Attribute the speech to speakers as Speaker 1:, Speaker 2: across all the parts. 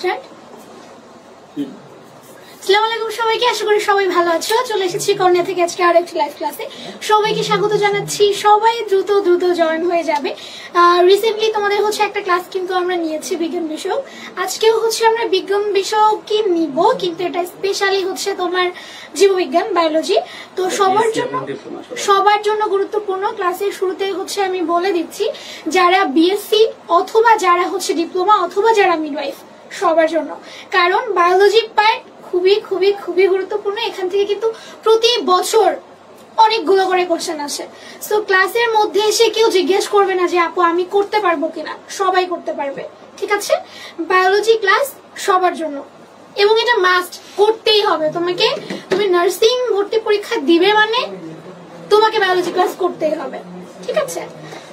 Speaker 1: Start. আসসালামু আলাইকুম সবাইকে, আশা করি সবাই ভালো আছো। চলে এসেছি কর্নিয়া থেকে আজকে আর একটি লাইভ ক্লাসে। সবাইকে স্বাগত জানাচ্ছি। সবাই দ্রুত দ্রুত জয়েন হয়ে যাবে। রিসেন্টলি তোমাদের হচ্ছে একটা ক্লাস কিন্তু আমরা নিয়েছি বিজ্ঞান বিষয়ক। আজকেও হচ্ছে আমরা বিজ্ঞান বিষয়কই নিব, কিন্তু এটা স্পেশালি হচ্ছে তোমার জীববিজ্ঞান, বায়োলজি। তো সবার জন্য গুরুত্বপূর্ণ। ক্লাসের শুরুতে হচ্ছে আমি বলে দিচ্ছি, যারা বিএসসি অথবা যারা হচ্ছে ডিপ্লোমা অথবা যারা মিডওয়াইফ, সবার জন্য। কারণ বায়োলজি পার্ট খুবই খুবই খুবই গুরুত্বপূর্ণ। এখান থেকে কিন্তু প্রতি বছর অনেকগুলো করে কোশ্চেন আসে। সো ক্লাসের মধ্যে এসে কেউ জিজ্ঞেস করবে না যে আপু আমি করতে পারবো কিনা, সবাই করতে পারবে। ঠিক আছে, বায়োলজি ক্লাস সবার জন্য এবং এটা মাস্ট করতেই হবে। তুমি নার্সিং ভর্তি পরীক্ষা দিবে মানে তোমাকে বায়োলজি ক্লাস করতেই হবে। ঠিক আছে,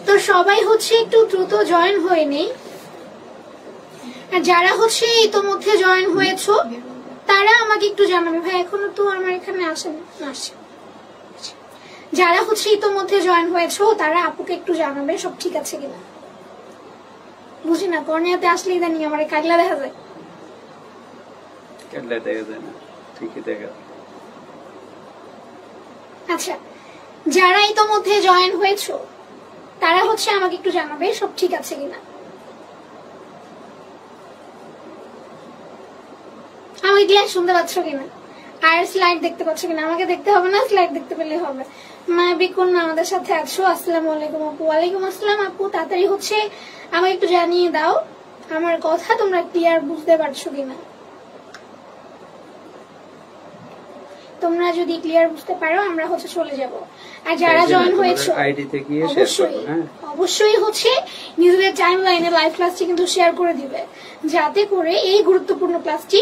Speaker 1: তো সবাই হচ্ছে একটু দ্রুত জয়েন হয়ে নেই। যারা হচ্ছে ইতোমধ্যে জয়েন হয়েছো তারা আমাকে একটু জানাবে। ভাই এখনো তো আমার এখানে আসেনি। যারা হচ্ছে ইতোমধ্যে জয়েন হয়েছো তারা আপুকে একটু জানাবে সব ঠিক আছে কিনা। বুঝি না, কর্নিয়াতে আসলে ইদানিং আমার কাগলা দেখা যায়। আচ্ছা, যারা ইতোমধ্যে জয়েন হয়েছো তারা হচ্ছে আমাকে একটু জানাবে সব ঠিক আছে কিনা। আমাকে ক্লিয়ার শুনতে পাচ্ছ কিনা, আর স্লাইড দেখতে পাচ্ছ কিনা। আমাকে দেখতে হবে না, স্লাইড দেখতে পেলে হবে। মায়াবী কন্যা আমাদের সাথে আছো। আসসালামু আলাইকুম আপু। ওয়ালাইকুম আসসালাম আপু। তাড়াতাড়ি হচ্ছে আমাকে একটু জানিয়ে দাও আমার কথা তোমরা ক্লিয়ার বুঝতে পারছো কিনা। তোমরা যদি ক্লিয়ার বুঝতে পারো আমরা হচ্ছে চলে যাব। আর যারা জয়েন হয়েছো অবশ্যই হচ্ছে নিজেদের টাইম লাইনে লাইভ ক্লাসটি কিন্তু শেয়ার করে দিবে, যাতে করে এই গুরুত্বপূর্ণ ক্লাসটি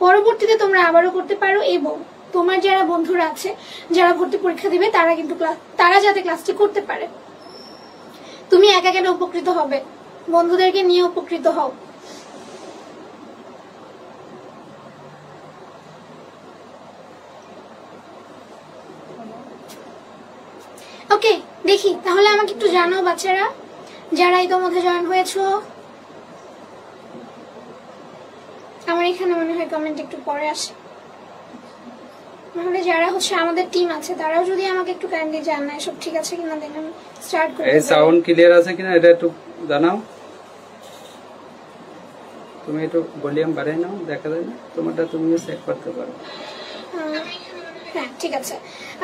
Speaker 1: পরবর্তীতে তোমরা আবারও করতে পারো এবং তোমার যারা বন্ধুরা আছে যারা ভর্তি পরীক্ষা দিবে তারা যাতে ক্লাসটি করতে পারে। তুমি একা কেন উপকৃত হবে, বন্ধুদেরকে নিয়ে উপকৃত হও। ওকে, দেখি তাহলে আমাকে একটু জানাও বাচ্চারা যারা ইতোমধ্যে জয়েন হয়েছো। আমার এখানে মনে হয় কমেন্ট একটু পরে আসে, তাহলে যারা হচ্ছে আমাদের টিম আছে তারাও যদি আমাকে একটু কাইন্ডলি জানায় সব ঠিক আছে কিনা, দেন আমি স্টার্ট করি।
Speaker 2: এই সাউন্ড ক্লিয়ার আছে কিনা এটা একটু জানাও। তুমি একটু ভলিউম বাড়াই নাও, দেখা যায় না তোমারটা, তুমিও চেক করতে পারো।
Speaker 1: হ্যাঁ ঠিক আছে,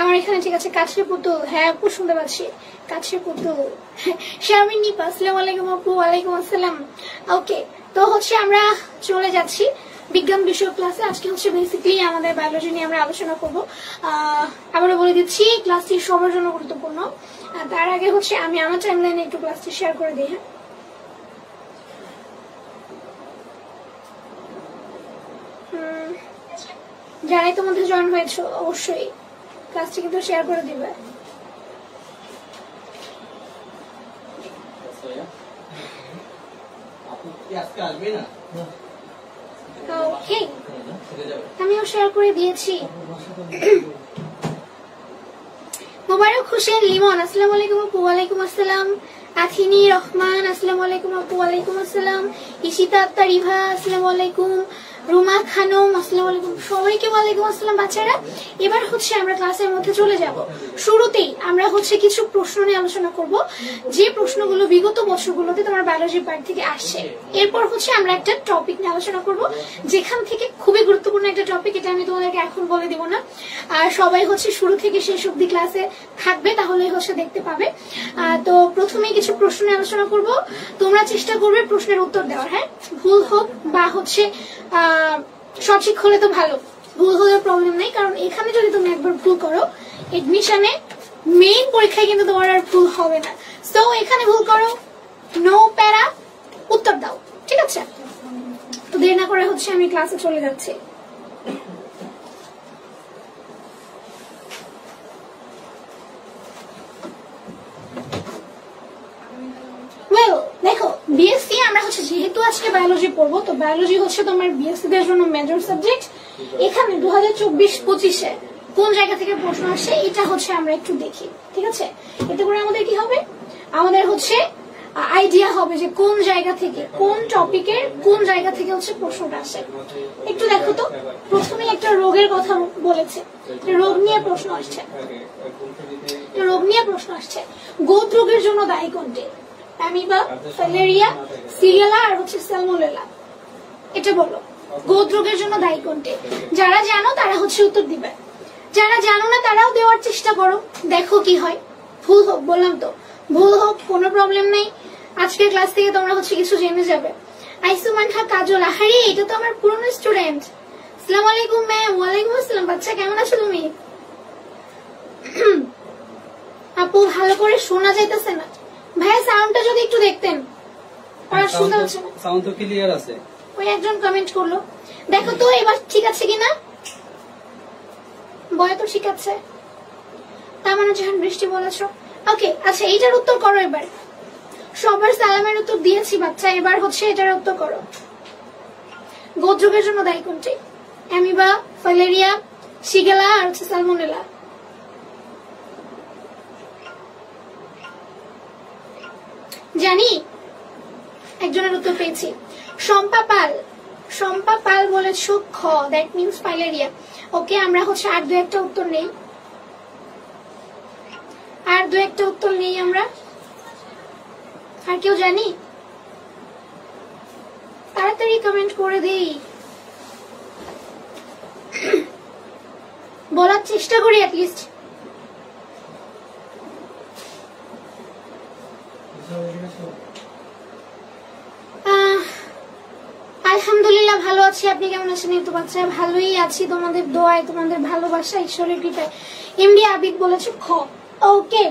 Speaker 1: আমার এখানে ঠিক আছে। কাছের পুতুল, হ্যাঁ আপু শুনতে পাচ্ছি। কাছের পুতুল শামিন নিপা, আসসালামু আলাইকুম আপু। ওয়ালাইকুম আসসালাম। ওকে, তো হচ্ছে আমরা চলে যাচ্ছি বিজ্ঞান বিষয়ক ক্লাসে। আজকে হচ্ছে বেসিক্যালি আমাদের বায়োলজি নিয়ে আমরা আলোচনা করবো। আবারও বলে দিচ্ছি ক্লাসটি সবার জন্য গুরুত্বপূর্ণ। তার আগে হচ্ছে আমি আমার টাইমলাইনে একটু ক্লাসটি শেয়ার করে দিই। হ্যাঁ, যারাই তোমাদের জয়েন হয়েছো অবশ্যই ক্লাসটি কিন্তু শেয়ার করে দিবে। ওকে, আমিও শেয়ার করে দিয়েছি। মোবারক হোসেন লিমন, আসসালামু আলাইকুম আপু। ওয়ালাইকুম আসসালাম। আথিনী রহমান, আসসালামু আলাইকুম আপু। ওয়ালাইকুম আসসালাম। ইশিতা আক্তার ইভা, আসসালামু আলাইকুম। রুমা খানম, আসসালামু আলাইকুম। সবাইকে ওয়ালাইকুম আসসালাম। বাচ্চারা এবার হচ্ছে আমরা ক্লাসের মধ্যে চলে যাব। শুরুতেই আমরা হচ্ছে কিছু প্রশ্ন নিয়ে আলোচনা করব, যে প্রশ্নগুলো বিগত বছরগুলোতে তোমার বায়োলজি পার্ট থেকে আসছে। এরপর হচ্ছে আমরা একটা টপিক নিয়ে আলোচনা করব, যেখান থেকে খুবই গুরুত্বপূর্ণ একটা টপিক, এটা আমি তোমাদেরকে এখন বলে দিব না। আর সবাই হচ্ছে শুরু থেকে শেষ অবধি ক্লাসে থাকবে, তাহলে হচ্ছে দেখতে পাবে। তো প্রথমে কিছু প্রশ্ন নিয়ে আলোচনা করব, তোমরা চেষ্টা করবে প্রশ্নের উত্তর দেওয়ার। হ্যাঁ, ভুল হোক বা হচ্ছে সঠিক হলে তো ভালো, ভুল হলে প্রবলেম নেই, কারণ এখানে যদি তুমি একবার ভুল করো এডমিশনে মেইন পরীক্ষায় কিন্তু তোমার আর ভুল হবে না। সো এখানে ভুল করো, নো প্যারা, উত্তর দাও। ঠিক আছে, তো দেরি না করে হচ্ছে আমি ক্লাসে চলে যাচ্ছি। দেখো বিএসসি আমরা হচ্ছে যেহেতু আজকে বায়োলজি পড়বো, তো বায়োলজি হচ্ছে তোমার বিএসসি দের জন্য মেজর সাবজেক্ট। এখানে 2024-25-এ কোন জায়গা থেকে প্রশ্ন আসে এটা হচ্ছে আমরা একটু দেখি। ঠিক আছে, এতে করে আমাদের কি হবে, আমাদের হচ্ছে আইডিয়া হবে যে কোন জায়গা থেকে, কোন টপিকের কোন জায়গা থেকে হচ্ছে প্রশ্নটা আসে। একটু দেখো তো, প্রথমে একটা রোগের কথা বলেছে, রোগ নিয়ে প্রশ্ন আসছে, রোগ নিয়ে প্রশ্ন আসছে। গোদ রোগের জন্য দায়ী কোনটি? অ্যামিবা, ফিলারিয়া, সিরিয়ালা আর হচ্ছে সালমোনেলা। এটা বলো, গোদ রোগের জন্য দায়ী কোনটি? যারা জানো তারা হচ্ছে উত্তর দিবে, যারা জানো না তারাও দেওয়ার চেষ্টা করো, দেখো কি হয়। ভুল হোক, বললাম তো ভুল হোক, কোনো প্রবলেম নেই। আজকের ক্লাস থেকে তোমরা হচ্ছে কিছু জেনে যাবে। আইসুমান খা কাজল, আহারে এটা তো আমার পুরনো স্টুডেন্ট। আসসালামু আলাইকুম ম্যাম। ওয়ালাইকুম আসসালাম। বাচ্চা কেমন আছো তুমি? আপু ভালো করে শোনা যাইতেছে না ভাইয়া, সাউন্ডটা যদি একটু দেখতেন। আর শুনতে হচ্ছে না,
Speaker 2: সাউন্ড তো ক্লিয়ার আছে।
Speaker 1: ওই একজন কমেন্ট করলো, দেখো তো এবার ঠিক আছে কিনা। বয় তো ঠিক আছে, তার মানে যখন বৃষ্টি বলেছ। ওকে, আচ্ছা এইটার উত্তর করো এবার। সবার সালামের উত্তর দিয়েছি বাচ্চা, এবার হচ্ছে এটার উত্তর করো। গোদ রোগের জন্য দায়ী কোনটি? অ্যামিবা, ফিলারিয়া, শিগেলা আর হচ্ছে সালমোনেলা। জানি একজনের উত্তর পেয়েছি, শম্পা পাল। শম্পা পাল বলেছ খ, দ্যাট মিনস ফাইলেরিয়া। ওকে, আমরা হচ্ছে আর দু একটা উত্তর নেই, আর দু একটা উত্তর নেই আমরা। আর কেউ জানি? তাড়াতাড়ি কমেন্ট করে দেই, বলার চেষ্টা করি অ্যাটলিস্ট। আলহামদুলিল্লাহ ভালো আছি, আপনি কেমন আছেন? এই তো বাচ্চা ভালোই আছি, তোমাদের দোয়ায়, তোমাদের ভালোবাসা, ঈশ্বরের কৃপায়। এমডি আবিদ বলেছে খ। ওকে,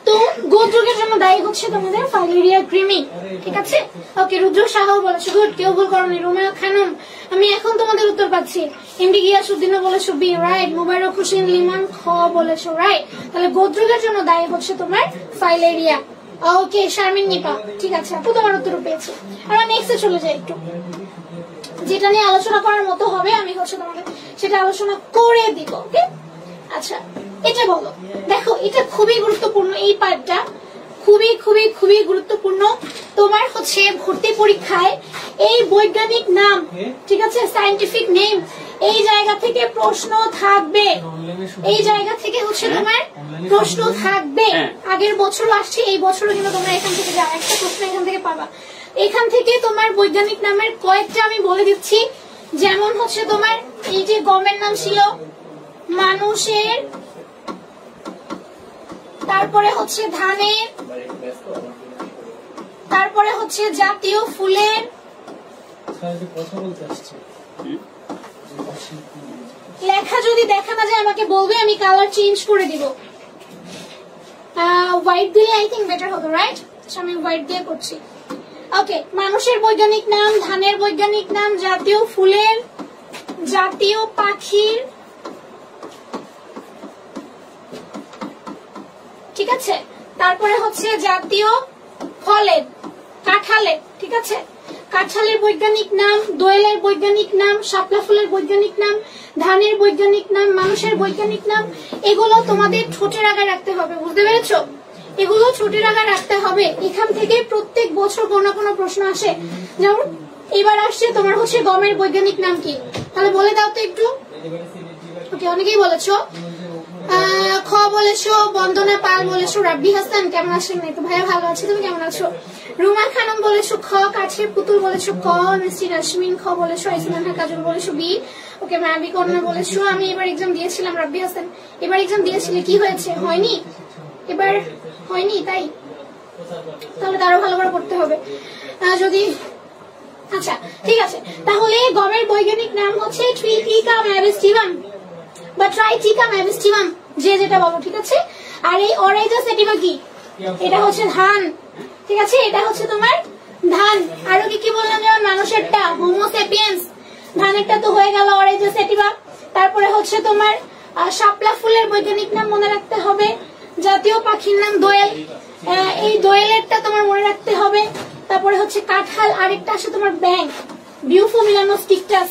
Speaker 1: তো গোদ রোগের জন্য দায়ী হচ্ছে তোমাদের ফাইলেরিয়া কৃমি, ঠিক আছে? ওকে, রুদ্র সাহা বলেছে গুড, কেউ ভুল করনি। রোমেও খানম, আমি এখন তোমাদের উত্তর পাচ্ছি। এমডি গিয়াসউদ্দিনও বলেছো বি, রাইট। মুবারক হোসেন লিমন খ বলেছো, রাইট। তাহলে গোদ রোগের জন্য দায়ী হচ্ছে তোমার ফাইলেরিয়া। ওকে, শারমিন নিপা, ঠিক আছে আপু, তোমার উত্তর পেয়েছি। আমরা নেক্সটে চলে যাই, একটু যেটা নিয়ে আলোচনা করার মতো হবে আমি হচ্ছে তোমাদের সেটা আলোচনা করে দিব। ওকে, আচ্ছা এটা বলো। দেখো এটা খুবই গুরুত্বপূর্ণ, এই পার্টটা খুবই খুবই খুবই গুরুত্বপূর্ণ। তোমার হচ্ছে ভর্তি পরীক্ষায় এই বৈজ্ঞানিক নাম, ঠিক আছে, সায়েন্টিফিক নেম, এই জায়গা থেকে প্রশ্ন থাকবে, এই জায়গা থেকে হচ্ছে তোমার প্রশ্ন থাকবে। আগের বছর আসছে, এই বছরও কিন্তু তোমরা এখান থেকে যাও, একটা প্রশ্ন এখান থেকে পাবা। এখান থেকে তোমার বৈজ্ঞানিক নামের কয়েকটা আমি বলে দিচ্ছি, যেমন হচ্ছে তোমার এই যে গমের নাম ছিল মানুষের, তারপরে হচ্ছে ধানের, তারপরে হচ্ছে জাতীয় ফুলের, লেখা যদি দেখা না যায় আমাকে বলবে, আমি কালার চেঞ্জ করে দিব। হোয়াইট দিলে আই থিঙ্ক বেটার হবে, রাইট? আমি হোয়াইট দিয়ে করছি। ওকে, মানুষের বৈজ্ঞানিক নাম, ধানের বৈজ্ঞানিক নাম, জাতীয় ফুলের, জাতীয় পাখির, ঠিক আছে, তারপরে হচ্ছে জাতীয় ফলের, কাঁঠালের, ঠিক আছে, কাঁঠালের বৈজ্ঞানিক নাম, দোয়েলের বৈজ্ঞানিক নাম, শাপলা ফুলের বৈজ্ঞানিক নাম, ধানের বৈজ্ঞানিক নাম, মানুষের বৈজ্ঞানিক নাম। এগুলো তোমাদের ঠোঁটের আগায় রাখতে হবে, বুঝতে পেরেছো? এগুলো ঠোঁটের আগায় রাখতে হবে। এখান থেকে প্রত্যেক বছর কোনো না কোনো প্রশ্ন আসে। যেমন এবার আসছে তোমার হচ্ছে গমের বৈজ্ঞানিক নাম কি, তাহলে বলে দাও তো একটু। ওকে, অনেকেই বলেছো, খ বলেছো, বন্দনা পাল বলেছো, রাব্বি হাসান কেমন আছেন? তো ভাইয়া ভালো আছি, তুমি কেমন আছো? রুমা খানম বলেছো খ, কাছের পুতুল বলেছো ক, মিষ্টি নাসমিন খ বলেছো, আইসমান কাজল বলেছো বি। ওকে, মায়াবী কন্যা বলেছো। আমি এবার এক্সাম দিয়েছিলাম, রাব্বি হাসান এবার এক্সাম দিয়েছিলে, কি হয়েছে? হয়নি, এবার হয়নি, তাই তাহলে আরো ভালো করে পড়তে হবে যদি। আচ্ছা ঠিক আছে, তাহলে গমের বৈজ্ঞানিক নাম হচ্ছে ট্রিটিকা ম্যাভিস্টিভাম বা ট্রাইটিকা ম্যাভিস্টিভাম, যে যেটা বলো, ঠিক আছে। আর এই অরেঞ্জা সেটিভা কি? এটা হচ্ছে ধান, ঠিক আছে, এটা হচ্ছে তোমার ধান। আরো কি কি বললাম? যেমন মানুষেরটা হোমো সেপিয়েন্স, ধানেরটা তো হয়ে গেল অরেঞ্জা সেটিভা। তারপরে হচ্ছে তোমার শাপলা ফুলের বৈজ্ঞানিক নাম মনে রাখতে হবে, জাতীয় পাখির নাম দোয়েল, এই দোয়েলেরটা তোমার মনে রাখতে হবে। তারপরে হচ্ছে কাঁঠাল, আরেকটা আসে তোমার ব্যাং, বিউফোমিলানোস্টিকটাস,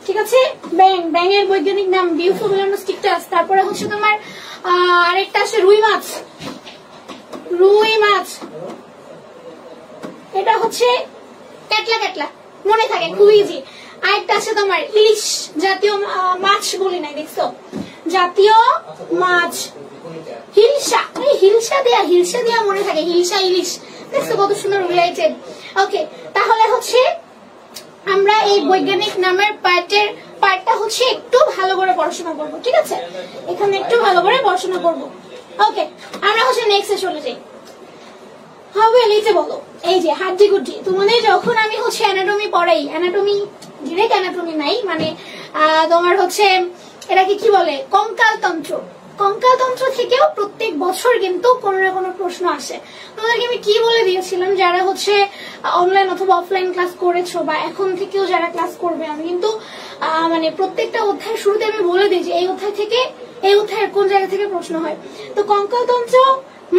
Speaker 1: ঠিক আছে, ব্যাং, ব্যাঙের বৈজ্ঞানিক নাম বিউফোমিলানোস্টিকটাস। তারপরে হচ্ছে তোমার আরেকটা আসে রুই মাছ, রুই মাছ, এটা হচ্ছে ক্যাটলা ক্যাটলা, মনে থাকে খুব ইজি। আরেকটা আছে তোমার ইলিশ জাতীয় মাছ, বলি নাই দেখছো, জাতীয় মাছ হিলসা, হিলসা দেয়া মনে থাকে, হিলসা ইলিশ, দেখছো কত সুন্দর রিলেটেড। ওকে, তাহলে হচ্ছে আমরা এই বৈজ্ঞানিক নামের পার্টটা হচ্ছে একটু ভালো করে পড়াশোনা করবো, ঠিক আছে, এখানে একটু ভালো করে পড়াশোনা করবো। ওকে, আমরা হচ্ছে নেক্সটে চলে যাই। হবে লিখে বলো, এই যে হাড্ডি গুড্ডি, তোমাদের যখন আমি হচ্ছে অ্যানাটমি পড়াই, অ্যানাটমি ডিরেক্ট অ্যানাটমি নাই, মানে তোমার হচ্ছে এটাকে কি বলে, কঙ্কালতন্ত্র, কঙ্কালতন্ত্র থেকেও প্রত্যেক বছর কিন্তু কোনো না কোনো প্রশ্ন আসে। তোমাদেরকে আমি কি বলে দিয়েছিলাম, যারা হচ্ছে অনলাইন অথবা অফলাইন ক্লাস করেছো বা এখন থেকেও যারা ক্লাস করবে, আমি কিন্তু মানে প্রত্যেকটা অধ্যায় শুরুতে আমি বলে দিই যে এই অধ্যায় থেকে এই অধ্যায়ের কোন জায়গা থেকে প্রশ্ন হয়। তো কঙ্কালতন্ত্র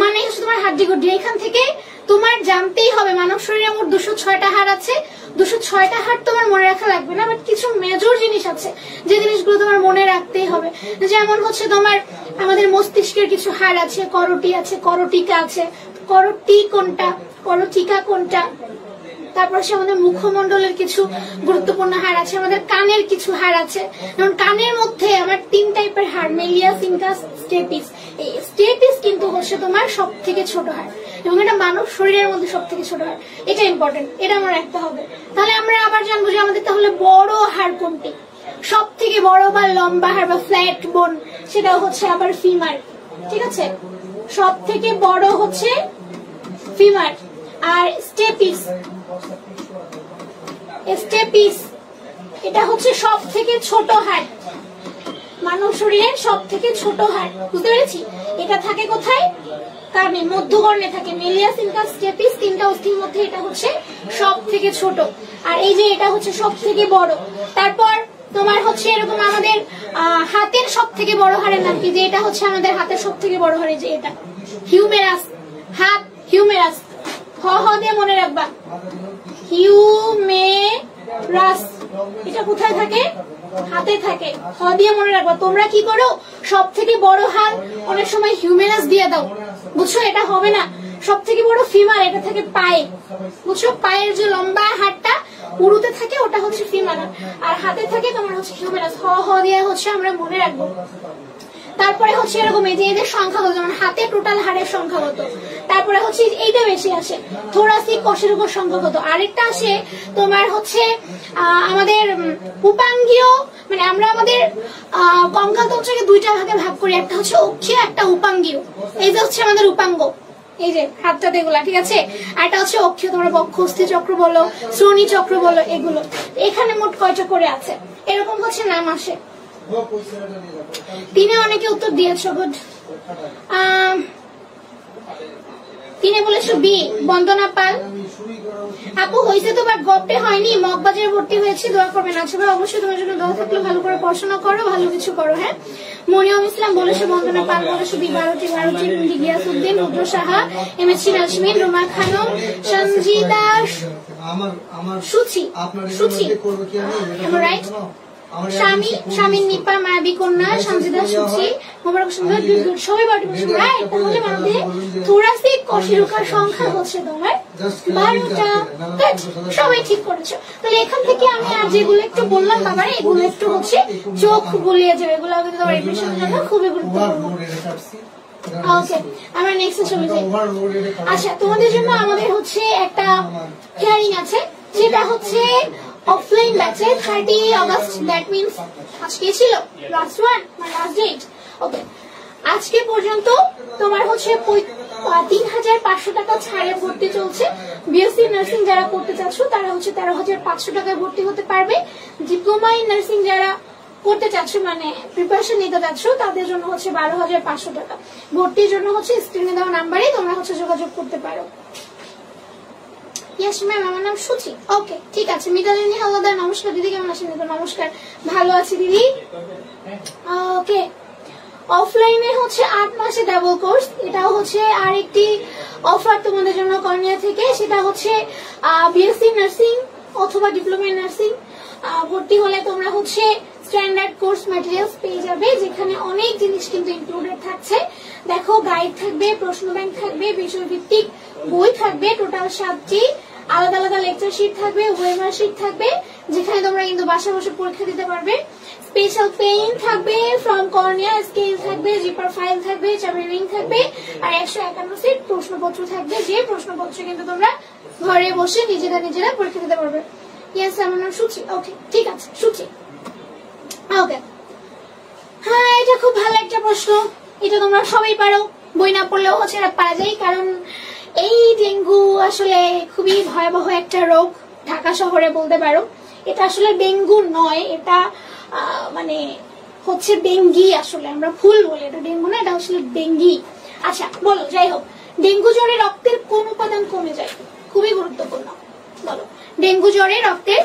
Speaker 1: মানে হচ্ছে তোমার হাড্ডি গুড্ডি, এখান থেকে তোমার জানতেই হবে মানব শরীরে মোট 206টা হাড় আছে। 206টা হাড় তোমার মনে রাখা লাগবে না, বাট কিছু মেজর জিনিস আছে যে জিনিসগুলো তোমার মনে রাখতেই হবে। যেমন হচ্ছে তোমার আমাদের মস্তিষ্কের কিছু হাড় আছে, করটি আছে, করটিকা আছে, করটি কোনটা, করটিকা কোনটা, তারপর সে আমাদের মুখমণ্ডলের কিছু গুরুত্বপূর্ণ হাড় আছে, আমাদের কানের কিছু হাড় আছে, যেমন কানের মধ্যে আমার 3 টাইপের হাড়, মেলিয়াস, ইনকাস, স্টেপিস। এই স্টেপিস কিন্তু হচ্ছে তোমার সব থেকে ছোট হাড় এবং এটা মানব শরীরের মধ্যে সব থেকে ছোট হাড়, এটা ইম্পর্টেন্ট, এটা আমার রাখতে হবে। তাহলে আমরা আবার জানবো যে আমাদের তাহলে বড় হাড় কোনটি, সব থেকে বড় বা লম্বা হাড় বা ফ্ল্যাট বোন, সেটা হচ্ছে আবার ফিমার, ঠিক আছে, সব থেকে বড় হচ্ছে ফিমার। আর স্টেপিস, স্টেপিস এটা হচ্ছে সব থেকে ছোট হাড়, মানব শরীরের সব থেকে ছোট হাড়, বুঝতে পেরেছি। এটা থাকে কোথায়, কানে, মধ্যকর্ণে থাকে। মেলিয়াস, ইনকাস, স্টেপিস 3টা অস্থির মধ্যে এটা হচ্ছে সব থেকে ছোট, আর এই যে এটা হচ্ছে সব থেকে বড়। তারপর তোমার হচ্ছে এরকম আমাদের হাতের সব থেকে বড় হাড়ের নাম কি, যে এটা হচ্ছে আমাদের হাতের সব থেকে বড় হাড়, যে এটা হিউমেরাস, হাত হিউমেরাস, হ হ দিয়ে মনে রাখবা, হিউমেরাস, এটা কোথায় থাকে, হাতে থাকে, হ দিয়ে মনে রাখবা। তোমরা কি করো, সব থেকে বড় হাড় অনেক সময় হিউমেরাস দিয়ে দাও, বুঝছো, এটা হবে না। সব থেকে বড় ফিমার, এটা থাকে পায়ে, বুঝছো, পায়ের যে লম্বা হাড়টা উরুতে থাকে ওটা হচ্ছে ফিমার, আর হাতে থাকে তোমার হচ্ছে হিউমেরাস, হ হ দিয়ে হচ্ছে আমরা মনে রাখবো। তারপরে হচ্ছে এরকম এই যে এদের সংখ্যাগত, যেমন হাতে টোটাল হাড়ের সংখ্যাগত, তারপরে হচ্ছে এইটা বেশি আসে থোরাসিক কোষের উপর সংখ্যাগত, আরেকটা আসে তোমার হচ্ছে আমাদের উপাঙ্গীয়, মানে আমরা আমাদের কঙ্কালতন্ত্রকে 2টা ভাগে ভাগ করি, একটা হচ্ছে অক্ষীয়, একটা উপাঙ্গীয়। এই যে হচ্ছে আমাদের উপাঙ্গ, এই যে হাতটাতে এগুলা, ঠিক আছে, আর এটা হচ্ছে অক্ষীয়, তোমরা বক্ষস্থি চক্র বলো, শ্রোণী চক্র বলো, এগুলো। এখানে মোট কয়টা করে আছে, এরকম হচ্ছে নাম আসে। 3-এ অনেকে উত্তর দিয়েছো, গুড। 3-এ বলেছো বি, বন্দনা পাল। আপু হয়েছে তো, বাট গপ্টে হয়নি, মগবাজারে ভর্তি হয়েছি, দোয়া করবেন। আচ্ছা ভাই, অবশ্যই তোমার জন্য দোয়া থাকলে, ভালো করে পড়াশোনা করো, ভালো কিছু করো, হ্যাঁ। মনিয়ম ইসলাম বলেছো, বন্দনা পাল বলেছো বি, ভারতী গিয়াসউদ্দিন, রুদ্র সাহা, এমএসসি নাজমিন, রুমা খানম, সঞ্জিদা, সুচি, রাইট, স্বামীর নিপা, মায়াবী কন্যা, সঞ্জিদা, সুচি, মোবারক সুন্দর, সবাই বাড়ি বসে, রাইট। তাহলে আমাদের থোরাসিক কশেরুকার সংখ্যা হচ্ছে তোমার 12টা, সবাই ঠিক করেছো। তাহলে এখান থেকে আমি আর যেগুলো একটু বললাম বাবার, এগুলো একটু হচ্ছে চোখ গুলিয়ে যাবে, এগুলো কিন্তু তোমার এডমিশনের জন্য খুবই গুরুত্বপূর্ণ। ওকে, আমরা নেক্সটে চলে যাই। আচ্ছা, তোমাদের জন্য আমাদের হচ্ছে একটা হিয়ারিং আছে, যেটা হচ্ছে অফলাইন ব্যাচে 30 আগস্ট, দ্যাট মিনস আজকে ছিল লাস্ট ওয়ান, লাস্ট ডেট। ওকে, আজকে পর্যন্ত তোমার হচ্ছে 3500 টাকা ছাড়ে ভর্তি চলছে। বিএসসি নার্সিং যারা করতে চাচ্ছ তারা হচ্ছে 13,500 টাকায় ভর্তি হতে পারবে। ডিপ্লোমা ইন নার্সিং যারা করতে চাচ্ছ, মানে প্রিপারেশন নিতে চাচ্ছ, তাদের জন্য হচ্ছে 12,500 টাকা। ভর্তির জন্য হচ্ছে স্ক্রিনে দেওয়া নাম্বারে তোমরা হচ্ছে যোগাযোগ করতে পারো। ইয়েস ম্যাম, আমার নাম সুচি। ওকে, ঠিক আছে। মিতালিনী হাওলাদার, নমস্কার দিদি, কেমন আছেন? নমস্কার, ভালো আছি দিদি। ওকে, অফলাইনে হচ্ছে 8 মাসে ডাবল কোর্স, এটাও হচ্ছে আরেকটি অফার তোমাদের জন্য কর্নিয়া থেকে। সেটা হচ্ছে বিএসসি নার্সিং অথবা ডিপ্লোমা ইন নার্সিং ভর্তি হলে তোমরা হচ্ছে স্ট্যান্ডার্ড কোর্স ম্যাটেরিয়ালস পেয়ে যাবে, যেখানে অনেক জিনিস কিন্তু ইনক্লুডেড থাকছে। দেখো গাইড থাকবে, প্রশ্ন ব্যাংক থাকবে, বিষয়ভিত্তিক বই থাকবে, টোটাল 7টি, আলাদা আলাদা লেকচার শিট থাকবে, ওয়েমার শিট থাকবে, যেখানে তোমরা কিন্তু বাসায় বসে পরীক্ষা দিতে পারবে। স্পেশাল পেইন থাকবে, ফ্রম কর্নিয়া স্কেল থাকবে, জিপার ফাইল থাকবে, চাবি রিং থাকবে, আর 151 সেট প্রশ্নপত্র থাকবে, যে প্রশ্নপত্র কিন্তু তোমরা ঘরে বসে নিজেরা পরীক্ষা দিতে পারবে। ইয়েস, আমার নাম সুচি। ওকে, ঠিক আছে, সুচি। ওকে, হ্যাঁ, এটা খুব ভালো একটা প্রশ্ন, এটা তোমরা সবাই পারো, বই না পড়লেও হচ্ছে এটা পারা যায়। কারণ এই ডেঙ্গু আসলে খুবই ভয়াবহ একটা রোগ, ঢাকা শহরে বলতে পারো। এটা আসলে ডেঙ্গু নয়, এটা মানে হচ্ছে ডেঙ্গি, আসলে আমরা ভুল বলি, এটা ডেঙ্গু না, এটা আসলে ডেঙ্গি। আচ্ছা বলো, যাই হোক, ডেঙ্গু জ্বরে রক্তের কোন উপাদান কমে যায়? খুবই গুরুত্বপূর্ণ, বলো। ডেঙ্গু জ্বরে রক্তের,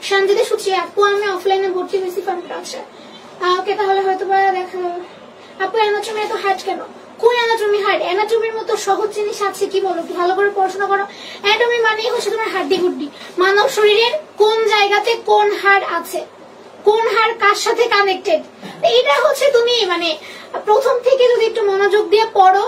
Speaker 1: শান্তিতে সুচি আপু আমি অফলাইনে ভর্তি হয়েছি ফান্ডটা। আচ্ছা ওকে, তাহলে হয়তো বা দেখা যাবে। আপু অ্যানাটমি এত হার্ড কেন? কোন অ্যানাটমি হার্ড? অ্যানাটমির মতো সহজ জিনিস আছে কি বলো? ভালো করে পড়াশোনা করো। অ্যানাটমি মানেই হচ্ছে তোমার হাড্ডি গুড্ডি, মানব শরীরের কোন জায়গাতে কোন হাড় আছে, কোন হাড় কার সাথে কানেক্টেড, এটা হচ্ছে তুমি মানে প্রথম থেকে যদি একটু মনোযোগ দিয়ে পড়ো,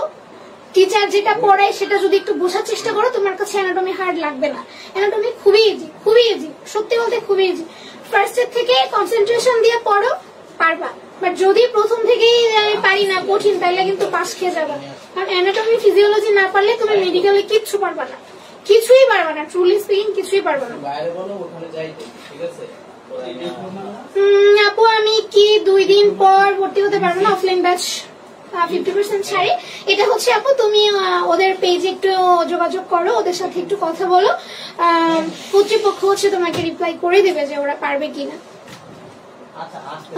Speaker 1: টিচার যেটা পড়ায় সেটা যদি একটু বোঝার চেষ্টা করো, তোমার কাছে অ্যানাটমি হার্ড লাগবে না। অ্যানাটমি খুবই ইজি, খুবই ইজি, সত্যি বলতে খুবই ইজি। ফার্স্ট এর থেকে কনসেন্ট্রেশন দিয়ে পড়ো, পারবা। বাট যদি প্রথম থেকেই আমি পারি না, কঠিন, তাহলে কিন্তু পাস খেয়ে যাবে। কারণ অ্যানাটমি ফিজিওলজি না পারলে তুমি মেডিকেলে কিচ্ছু পারবা না, কিছুই পারবা না, ট্রুলি স্পিকিং কিছুই পারবা না। আপু আমি কি 2 দিন পর ভর্তি হতে পারবো না? অফলাইন ব্যাচ 50% ছাড়ে। এটা হচ্ছে আপু তুমি ওদের পেজে একটু যোগাযোগ করো, ওদের সাথে একটু কথা বলো, কর্তৃপক্ষ হচ্ছে তোমাকে রিপ্লাই করে দেবে যে ওরা পারবে কিনা।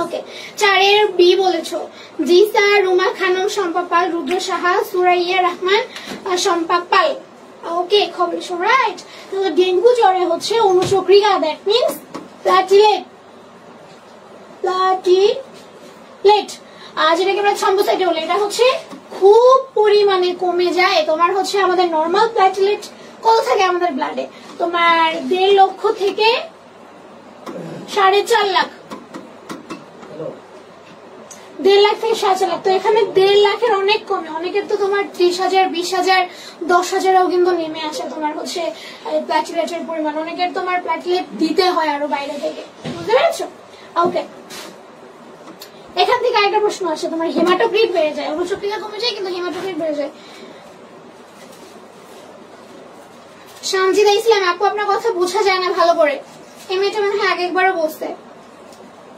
Speaker 1: ওকে, 4 বি বলেছো। জি স্যার, রুমা খানম, শম্পা পাল, রুদ্র সাহা, সুরাইয়া রহমান, শম্পা পাল। ওকে, খবর রাইট। ডেঙ্গু জ্বরে হচ্ছে অনুচক্রিকা, দ্যাট মিনস প্লাটিলেট, যেটাকে আমরা থ্রম্বোসাইট বলি, এটা হচ্ছে খুব পরিমাণে কমে যায়। তোমার হচ্ছে আমাদের নর্মাল প্লাটিলেট কত থাকে আমাদের ব্লাডে? তোমার 1.5 লক্ষ থেকে 4.5 লাখ, 1.5 লাখ থেকে 4.5 লাখ। তো এখানে 1.5 লাখের অনেক কমে, অনেকের তো তোমার 30,000, 20,000, 10,000ও কিন্তু নেমে আসে তোমার হচ্ছে প্লাটিলেটের পরিমাণ। অনেকের তোমার প্লাটিলেট দিতে হয় আরো বাইরে থেকে, বুঝতে পেরেছো? ওকে, এখান থেকে আরেকটা প্রশ্ন আসে, তোমার হেমাটোক্রিট বেড়ে যায়, অনুচক্রিকা কমে যায় কিন্তু হেমাটোক্রিট বেড়ে যায়। সানজিদা ইসলাম আপু আপনার কথা বোঝা যায় না ভালো করে, এমএটা মনে হয় আগে একবারও বলতে,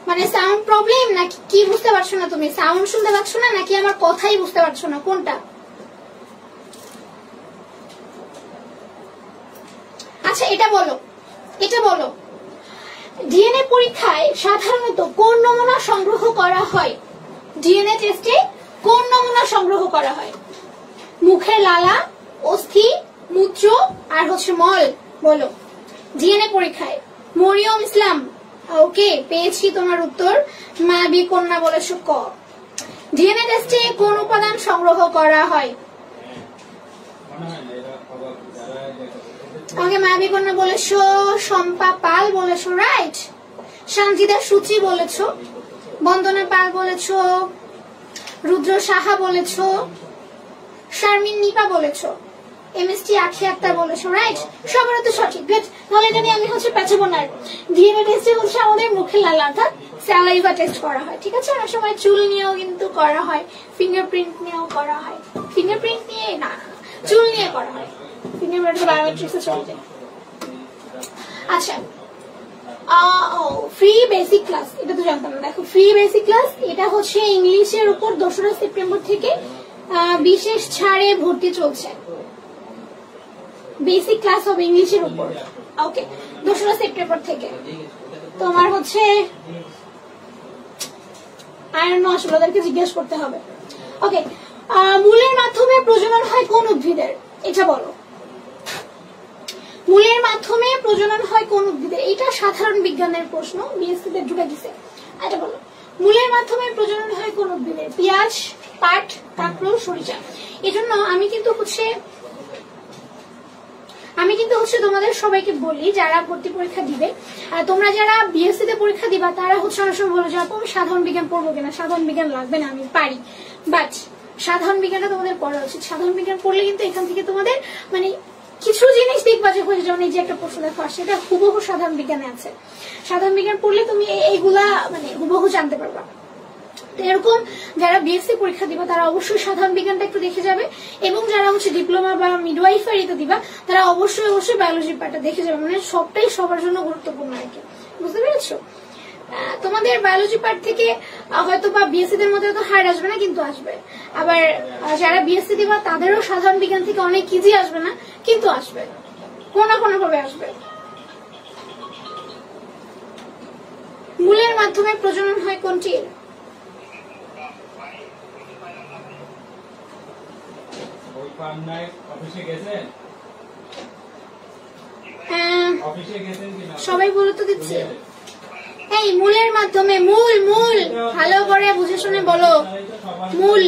Speaker 1: মানে সাউন্ড প্রবলেম নাকি কি বুঝতে পারছো না? তুমি সাউন্ড শুনতে পাচ্ছ না নাকি আমার কথাই বুঝতে পারছো না, কোনটা? আচ্ছা এটা বলো, এটা বলো, ডিএনএ পরীক্ষায় সাধারণত কোন নমুনা সংগ্রহ করা হয়? ডিএনএ টেস্টে কোন নমুনা সংগ্রহ করা হয়? মুখের লালা, অস্থি, মূত্র আর হচ্ছে মল, বলো। ডিএনএ পরীক্ষায় মরিয়ম ইসলাম, ওকে পেয়েছি তোমার উত্তর। মাবি কন্যা বলেছো ক। ডিএনএ টেস্টে কোন উপাদান সংগ্রহ করা হয়? আগে মাবি কন্যা বলেছো, শম্পা পাল বলেছো রাইট, সঞ্জিদা সুচি বলেছো, বন্দনা পাল বলেছো, রুদ্র সাহা বলেছো, শারমিন নিপা বলেছো, এমএসটি আখি আক্তার বলেছো রাইট, সবার তো সঠিক। গুড, তাহলে এটা নিয়ে আমি হচ্ছে পেছাবো না। ডিএনএ টেস্টে হচ্ছে আমাদের মুখের লালা অর্থাৎ স্যালাইভা টেস্ট করা হয়, ঠিক আছে? অনেক সময় চুল নিয়েও কিন্তু করা হয়, ফিঙ্গারপ্রিন্ট নিয়েও করা হয়। ফিঙ্গারপ্রিন্ট নিয়ে না, চুল নিয়ে করা হয়, ফিঙ্গারপ্রিন্ট বায়োমেট্রিক্সে চলে যায়। আচ্ছা, ফ্রি বেসিক ক্লাস, এটা তো জানতাম না। দেখো ফ্রি বেসিক ক্লাস, এটা হচ্ছে ইংলিশের উপর 2রা সেপ্টেম্বর থেকে বিশেষ ছাড়ে ভর্তি চলছে। বেসিক ক্লাস হবে ইংলিশের উপর, ওকে, 2রা সেপ্টেম্বর থেকে। তোমার হচ্ছে আসলে ওদেরকে জিজ্ঞেস করতে হবে। ওকে, মূলের মাধ্যমে প্রজনন হয় কোন উদ্ভিদের? এটা বলো, মূলের মাধ্যমে প্রজনন হয় কোন উদ্ভিদের? এটা সাধারণ বিজ্ঞানের প্রশ্ন, বিএসসি তে ঢুকে দিছে। এটা বলো, মূলের মাধ্যমে প্রজনন হয় কোন উদ্ভিদের? পেঁয়াজ, পাট, কাঁকরোল, সরিষা। এজন্য আমি কিন্তু হচ্ছে আমি কিন্তু হচ্ছে তোমাদের সবাইকে বলি যারা ভর্তি পরীক্ষা দিবে, তোমরা যারা বিএসসি তে পরীক্ষা দিবা তারা হচ্ছে অনেক সময় বলো যে আপু আমি সাধারণ বিজ্ঞান পড়বো কিনা, সাধারণ বিজ্ঞান লাগবে না, আমি পারি। বাট সাধারণ বিজ্ঞানটা তোমাদের পড়া উচিত। সাধারণ বিজ্ঞান পড়লে কিন্তু এখান থেকে তোমাদের মানে কিছু জিনিস দেখবা যে হয়ে যেমন এই যে একটা প্রশ্ন দেখো সেটা হুবহু সাধারণ বিজ্ঞানে আছে। সাধারণ বিজ্ঞান পড়লে তুমি এইগুলা মানে হুবহু জানতে পারবা। এরকম যারা বিএসসি পরীক্ষা দিবা তারা অবশ্যই সাধারণ বিজ্ঞানটা একটু দেখে যাবে, এবং যারা হচ্ছে ডিপ্লোমা বা মিডওয়াইফারিতে দিবা তারা অবশ্যই বায়োলজি পার্টটা দেখে যাবে। মানে সবটাই সবার জন্য গুরুত্বপূর্ণ আর কি, বুঝতে পেরেছো? তোমাদের বায়োলজি পার্ট থেকে হয়তো বা বিএসসি দের মধ্যে তো হার আসবে না, কিন্তু আসবে। আবার যারা বিএসসি দিবা তাদেরও সাধারণ বিজ্ঞান থেকে অনেক ইজি আসবে না, কিন্তু আসবে, কোনো না কোনো ভাবে আসবে। মূলের মাধ্যমে প্রজনন হয় কোনটি? সবাই বলে তো দিচ্ছে। এই মূলের মাধ্যমে, মূল মূল ভালো করে বুঝে শুনে বলো। মূল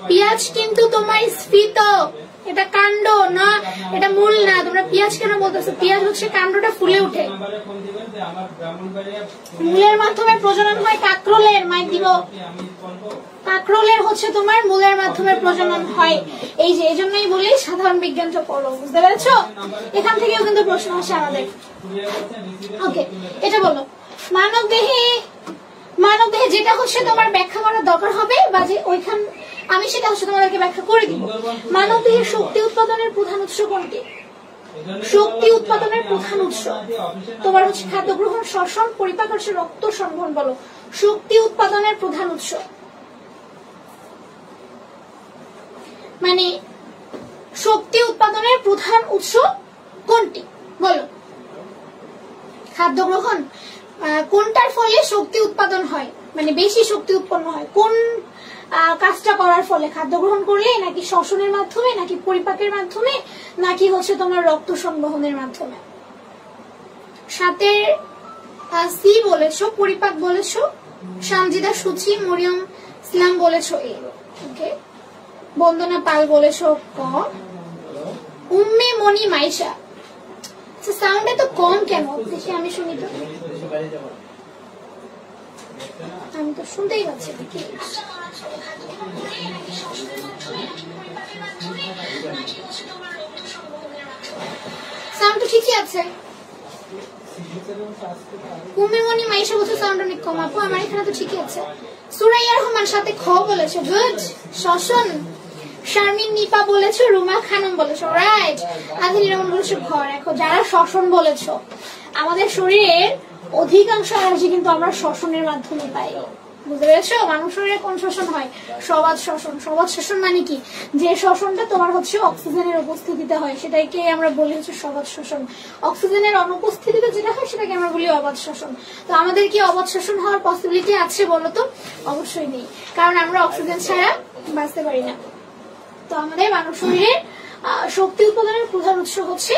Speaker 1: পেঁয়াজ কিন্তু তোমার স্ফীত, এটা কাণ্ড না, এটা মূল না। তোমরা পেঁয়াজ কেন বলতেছো? পেঁয়াজ হচ্ছে কাণ্ডটা ফুলে উঠে। মূলের মাধ্যমে প্রজনন হয় কাকরোলের, মাইক দিব। কাকরোলের হচ্ছে তোমার মূলের মাধ্যমে প্রজনন হয়। এই যে এই জন্যই বলি সাধারণ বিজ্ঞানটা পড়ো, বুঝতে পেরেছো? এখান থেকেও কিন্তু প্রশ্ন আসে আমাদের। ওকে, এটা বলো। মানব দেহে যেটা হচ্ছে তোমার ব্যাখ্যা করার দরকার হবে বা যে ওইখান আমি সেটা হচ্ছে তোমাদেরকে ব্যাখ্যা করে দিব। মানব দেহের শক্তি উৎপাদনের প্রধান উৎস কোনটি? শক্তি উৎপাদনের প্রধান উৎস তোমার হচ্ছে খাদ্য গ্রহণ, শ্বসন, পরিপাক, রক্ত সংবহন। বলো শক্তি উৎপাদনের প্রধান উৎস মানে শক্তি উৎপাদনের প্রধান উৎস কোনটি? বলো। খাদ্য গ্রহণ। কোনটার ফলে শক্তি উৎপাদন হয়, মানে বেশি শক্তি উৎপন্ন হয়? কোন কাজটা করার ফলে? খাদ্য গ্রহণ করলে, নাকি শ্বসনের মাধ্যমে, নাকি পরিপাকের মাধ্যমে, নাকি হচ্ছে তোমার রক্ত সংবহনের মাধ্যমে? সাথে সি বলেছো, পরিপাক বলেছো, সামজিদা সুচি, মরিয়ম ইসলাম বলেছো এ। ওকে, বন্দনা পাল বলেছো ক। উম্মে মনি মাইশা। সাউন্ড এত কম কেন? দেখি আমি শুনি তো, আমি তো শুনতেই পাচ্ছি। সাউন্ড তো ঠিকই আছে। উম্মেমনি মাইশা বলছে সাউন্ড অনেক কম। আপু আমার এখানে তো ঠিকই আছে। সুরাইয়া রহমান সাথে খ বলেছে, গুড। শ্বসন। শারমিন নিপা বলেছো, রুমা খানম বলেছো, রাইট। আদিল রহমান বলেছো ঘর। এখন যারা শ্বসন বলেছো, আমাদের শরীরের অধিকাংশ এনার্জি কিন্তু আমরা শ্বসনের মাধ্যমে পাই, বুঝতে পেরেছো? মানুষ শরীরে কোন শ্বসন হয়? সবাদ শ্বসন। সবাদ শ্বসন মানে কি? যে শ্বসনটা তোমার হচ্ছে অক্সিজেনের উপস্থিতিতে হয় সেটাকে আমরা বলি হচ্ছে সবাদ শ্বসন। অক্সিজেনের অনুপস্থিতিতে যেটা হয় সেটাকে আমরা বলি অবাধ শ্বসন। তো আমাদের কি অবাধ শ্বসন হওয়ার পসিবিলিটি আছে বলো তো? অবশ্যই নেই, কারণ আমরা অক্সিজেন ছাড়া বাঁচতে পারি না। তো আমাদের মানব শরীরের শক্তি উৎপাদনের প্রধান উৎস হচ্ছে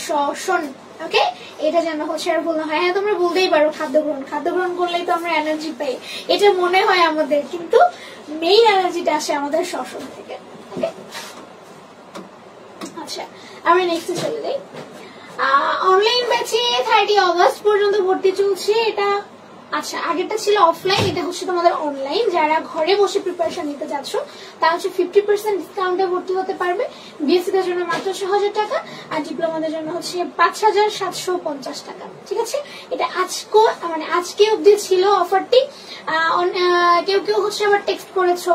Speaker 1: শ্বসন। ওকে, এটা যেন হচ্ছে আর ভুল না হয়। হ্যাঁ, তোমরা বলতেই পারো খাদ্য গ্রহণ। খাদ্য গ্রহণ করলেই তো আমরা এনার্জি পাই, এটা মনে হয় আমাদের, কিন্তু মেইন এনার্জিটা আসে আমাদের শ্বসন থেকে। আচ্ছা, আমরা নেক্সটে চলে যাই। অনলাইন ব্যাচে 30 অগস্ট পর্যন্ত ভর্তি চলছে। এটা আচ্ছা, আগেরটা ছিল অফলাইন, এটা হচ্ছে তোমাদের অনলাইন। যারা ঘরে বসে প্রিপারেশন নিতে যাচ্ছ তারা হচ্ছে 50% ডিসকাউন্টে ভর্তি হতে পারবে। বিএসসি দের জন্য মাত্র 6000 টাকা, আর ডিপ্লোমাদের জন্য হচ্ছে 5750 টাকা। ঠিক আছে, এটা আজকে অবধি ছিল অফারটি। কেউ কেউ হচ্ছে আবার টেক্সট করেছো,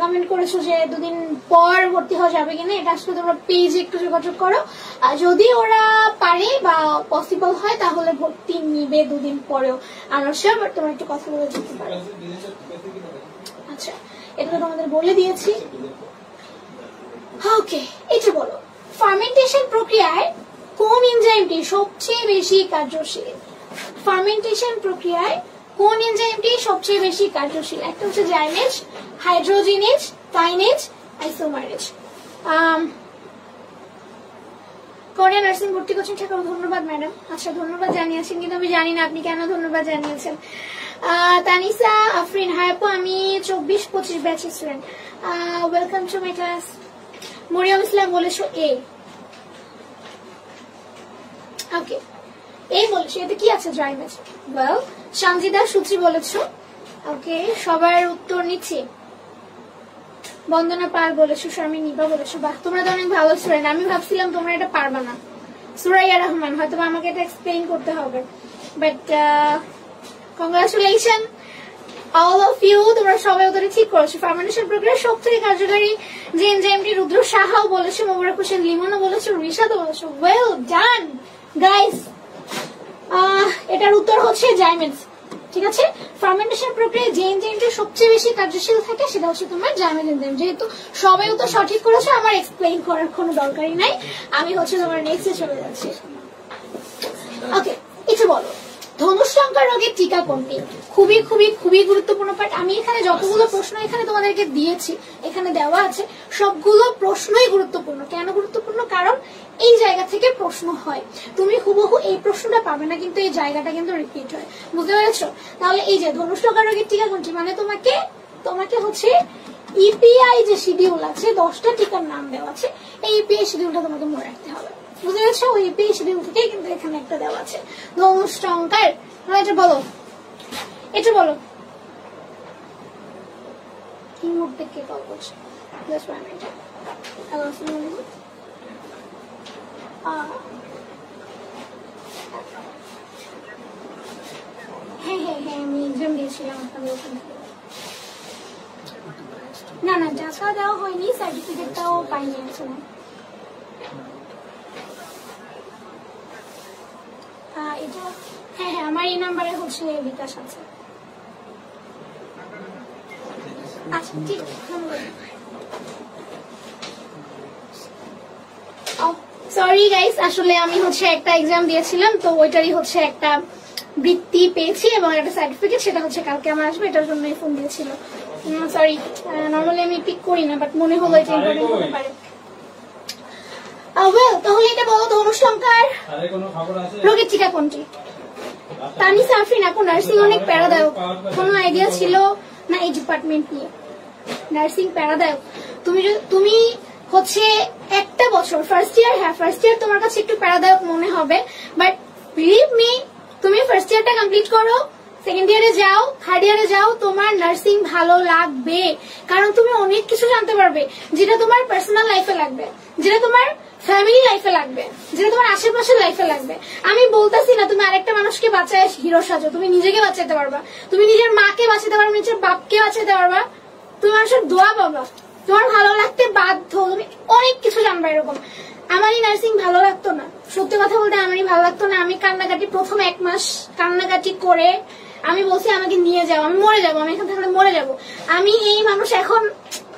Speaker 1: কমেন্ট করেছো যে 2 দিন পর ভর্তি হওয়া যাবে কিনা। এটা আসলে তোমরা পেজে একটু যোগাযোগ করো, যদি ওরা পারে বা পসিবল হয় তাহলে ভর্তি নিবে 2 দিন পরেও। আমরা বাট তোমরা একটু কথা বলে যেতে পারো। আচ্ছা, এটা তো তোমাদের বলে দিয়েছি। ওকে, এটা বলো, ফার্মেন্টেশন প্রক্রিয়ায় কোন এনজাইমটি সবচেয়ে বেশি কার্যশীল? ফার্মেন্টেশন প্রক্রিয়ায় কোন এনজাইমটি সবচেয়ে বেশি কার্যশীল? একটা হচ্ছে zymase, hydrogenase, kinase, isomerase. Korean nursing ভর্তি করছেন ঠাকুর, ধন্যবাদ ম্যাডাম। আচ্ছা, ধন্যবাদ জানিয়েছেন, কিন্তু আমি জানি না আপনি কেন ধন্যবাদ জানিয়েছেন। তানিসা আফরিন, হ্যাঁ আপু আমি 24-25 batch student, welcome to my class. Mariam Islam বলেছো এ। ওকে, এই বলেছো এতে কি আছে জাইমেজ? ওয়েল, সানজিদা সূত্রী বলেছো। ওকে, সবার উত্তর নিচ্ছি। বন্দনা পাল বলেছো, শর্মী নিবা বলেছো। বাহ, তোমরা তো অনেক ভালো স্টুডেন্ট। আমি ভাবছিলাম তোমরা এটা পারবা না। সুরাইয়া রহমান, হয়তো আমাকে এটা এক্সপ্লেইন করতে হবে, but congratulation all of you, তোমরা সবাই উত্তরে ঠিক করেছো। ফার্মেন্টেশন প্রক্রিয়ার সব থেকে কার্যকারী যে এনজাইমটি রুদ্র সাহাও বলেছো, মোবারক হোসেন লিমনও বলেছো, রিশাদও বলেছো। ওয়েল ডান গাইস, এটার উত্তর হচ্ছে জাইমেজ। ঠিক আছে, ফার্মেন্টেশন প্রক্রিয়ায় যে এনজাইমটি সবচেয়ে বেশি কার্যশীল থাকে সেটা হচ্ছে তোমার জাইমেজ এনজাইম। যেহেতু সবাই উত্তর সঠিক করেছো, আমার এক্সপ্লেইন করার কোনো দরকারই নাই। আমি হচ্ছে তোমার নেক্সটে চলে যাচ্ছি। ওকে, এটা বলো, ধনুষ্টঙ্কার রোগের টিকা কোনটি? খুবই খুবই খুবই গুরুত্বপূর্ণ পার্ট। আমি এখানে যতগুলো প্রশ্ন এখানে তোমাদেরকে দিয়েছি, এখানে দেওয়া আছে, সবগুলো প্রশ্নই গুরুত্বপূর্ণ। কেন গুরুত্বপূর্ণ? কারণ এই জায়গা থেকে প্রশ্ন হয়। তুমি হুবহু এই প্রশ্নটা পাবে না, কিন্তু এই জায়গাটা কিন্তু রিপিট হয়। বুঝতে পেরেছো? তাহলে এই যে ধনুষ্টঙ্কার রোগের টিকা কোনটি, মানে তোমাকে হচ্ছে ইপিআই যে শিডিউল আছে, 10টা টিকার নাম দেওয়া আছে, এই ইপিআই শিডিউলটা তোমাকে মনে রাখতে হবে। বুঝতে পেরেছো? ওই ইপিআই শিডিউল থেকেই কিন্তু এখানে একটা দেওয়া আছে ধনুষ্টঙ্কার। এটা বলো, এটা বলো। কি মুহূর্তে কে কল করছে? Just 1 minute. হ্যালো, আসসালামু আলাইকুম। হ্যাঁ হ্যাঁ হ্যাঁ, আমি এক্সাম দিয়েছিলাম আপনাদের ওখান থেকে। না না, টাকা দেওয়া হয়নি, সার্টিফিকেটটাও পাইনি আসলে। এটা হ্যাঁ হ্যাঁ, আমার এই নাম্বারে হচ্ছে বিকাশ আছে। আচ্ছা ঠিক, সরি গাইস, আসলে আমি হচ্ছে একটা এক্সাম দিয়েছিলাম, তো ওইটারই হচ্ছে একটা বৃত্তি পেয়েছি এবং একটা সার্টিফিকেট, সেটা হচ্ছে কালকে আমার আসবে, এটার জন্যই ফোন দিয়েছিল। সরি, নর্মালি আমি পিক করি না, বাট মনে হলো এটা ইম্পর্টেন্ট হতে পারে। তাহলে এটা বলো, ধনুষ্টঙ্কার রোগের টিকা কোনটি? তানিসা আফরিন, এখন নার্সিং অনেক প্যারাদায়ক, কোনো আইডিয়া ছিল না এই ডিপার্টমেন্ট নিয়ে? নার্সিং প্যারাদায়ক। তুমি হচ্ছে একটা বছর ফার্স্ট ইয়ার, হ্যাঁ ফার্স্ট ইয়ার তোমার কাছে একটু প্যারাদায়ক মনে হবে, বাট বিলিভ মি, তুমি ফার্স্ট ইয়ারটা কমপ্লিট করো, সেকেন্ড ইয়ারে যাও, থার্ড ইয়ারে যাও, তোমার নার্সিং ভালো লাগবে। কারণ তুমি অনেক কিছু জানতে পারবে, যেটা তোমার পার্সোনাল লাইফে লাগবে, যেটা তোমার ফ্যামিলি লাইফে লাগবে, যেটা তোমার আশেপাশের লাইফে লাগবে। আমি বলতেছি না তুমি আরেকটা মানুষকে বাঁচায় হিরো সাজো, তুমি নিজেকে বাঁচাতে পারবা, তুমি নিজের মাকে বাঁচাতে পারবা, নিজের বাপকে বাঁচাতে পারবা, তুমি মানুষের দোয়া পাবা, তোমার ভালো লাগতে বাধ্য, তুমি অনেক কিছু জানবা এরকম। আমারই নার্সিং ভালো লাগতো না, সত্যি কথা বলতে আমারই ভালো লাগতো না। আমি কান্নাকাটি, প্রথম 1 মাস কান্নাকাটি করে আমি বলছি আমাকে নিয়ে যাও, আমি মরে যাবো, আমি এখান থেকে মরে যাবো। আমি এই মানুষ এখন,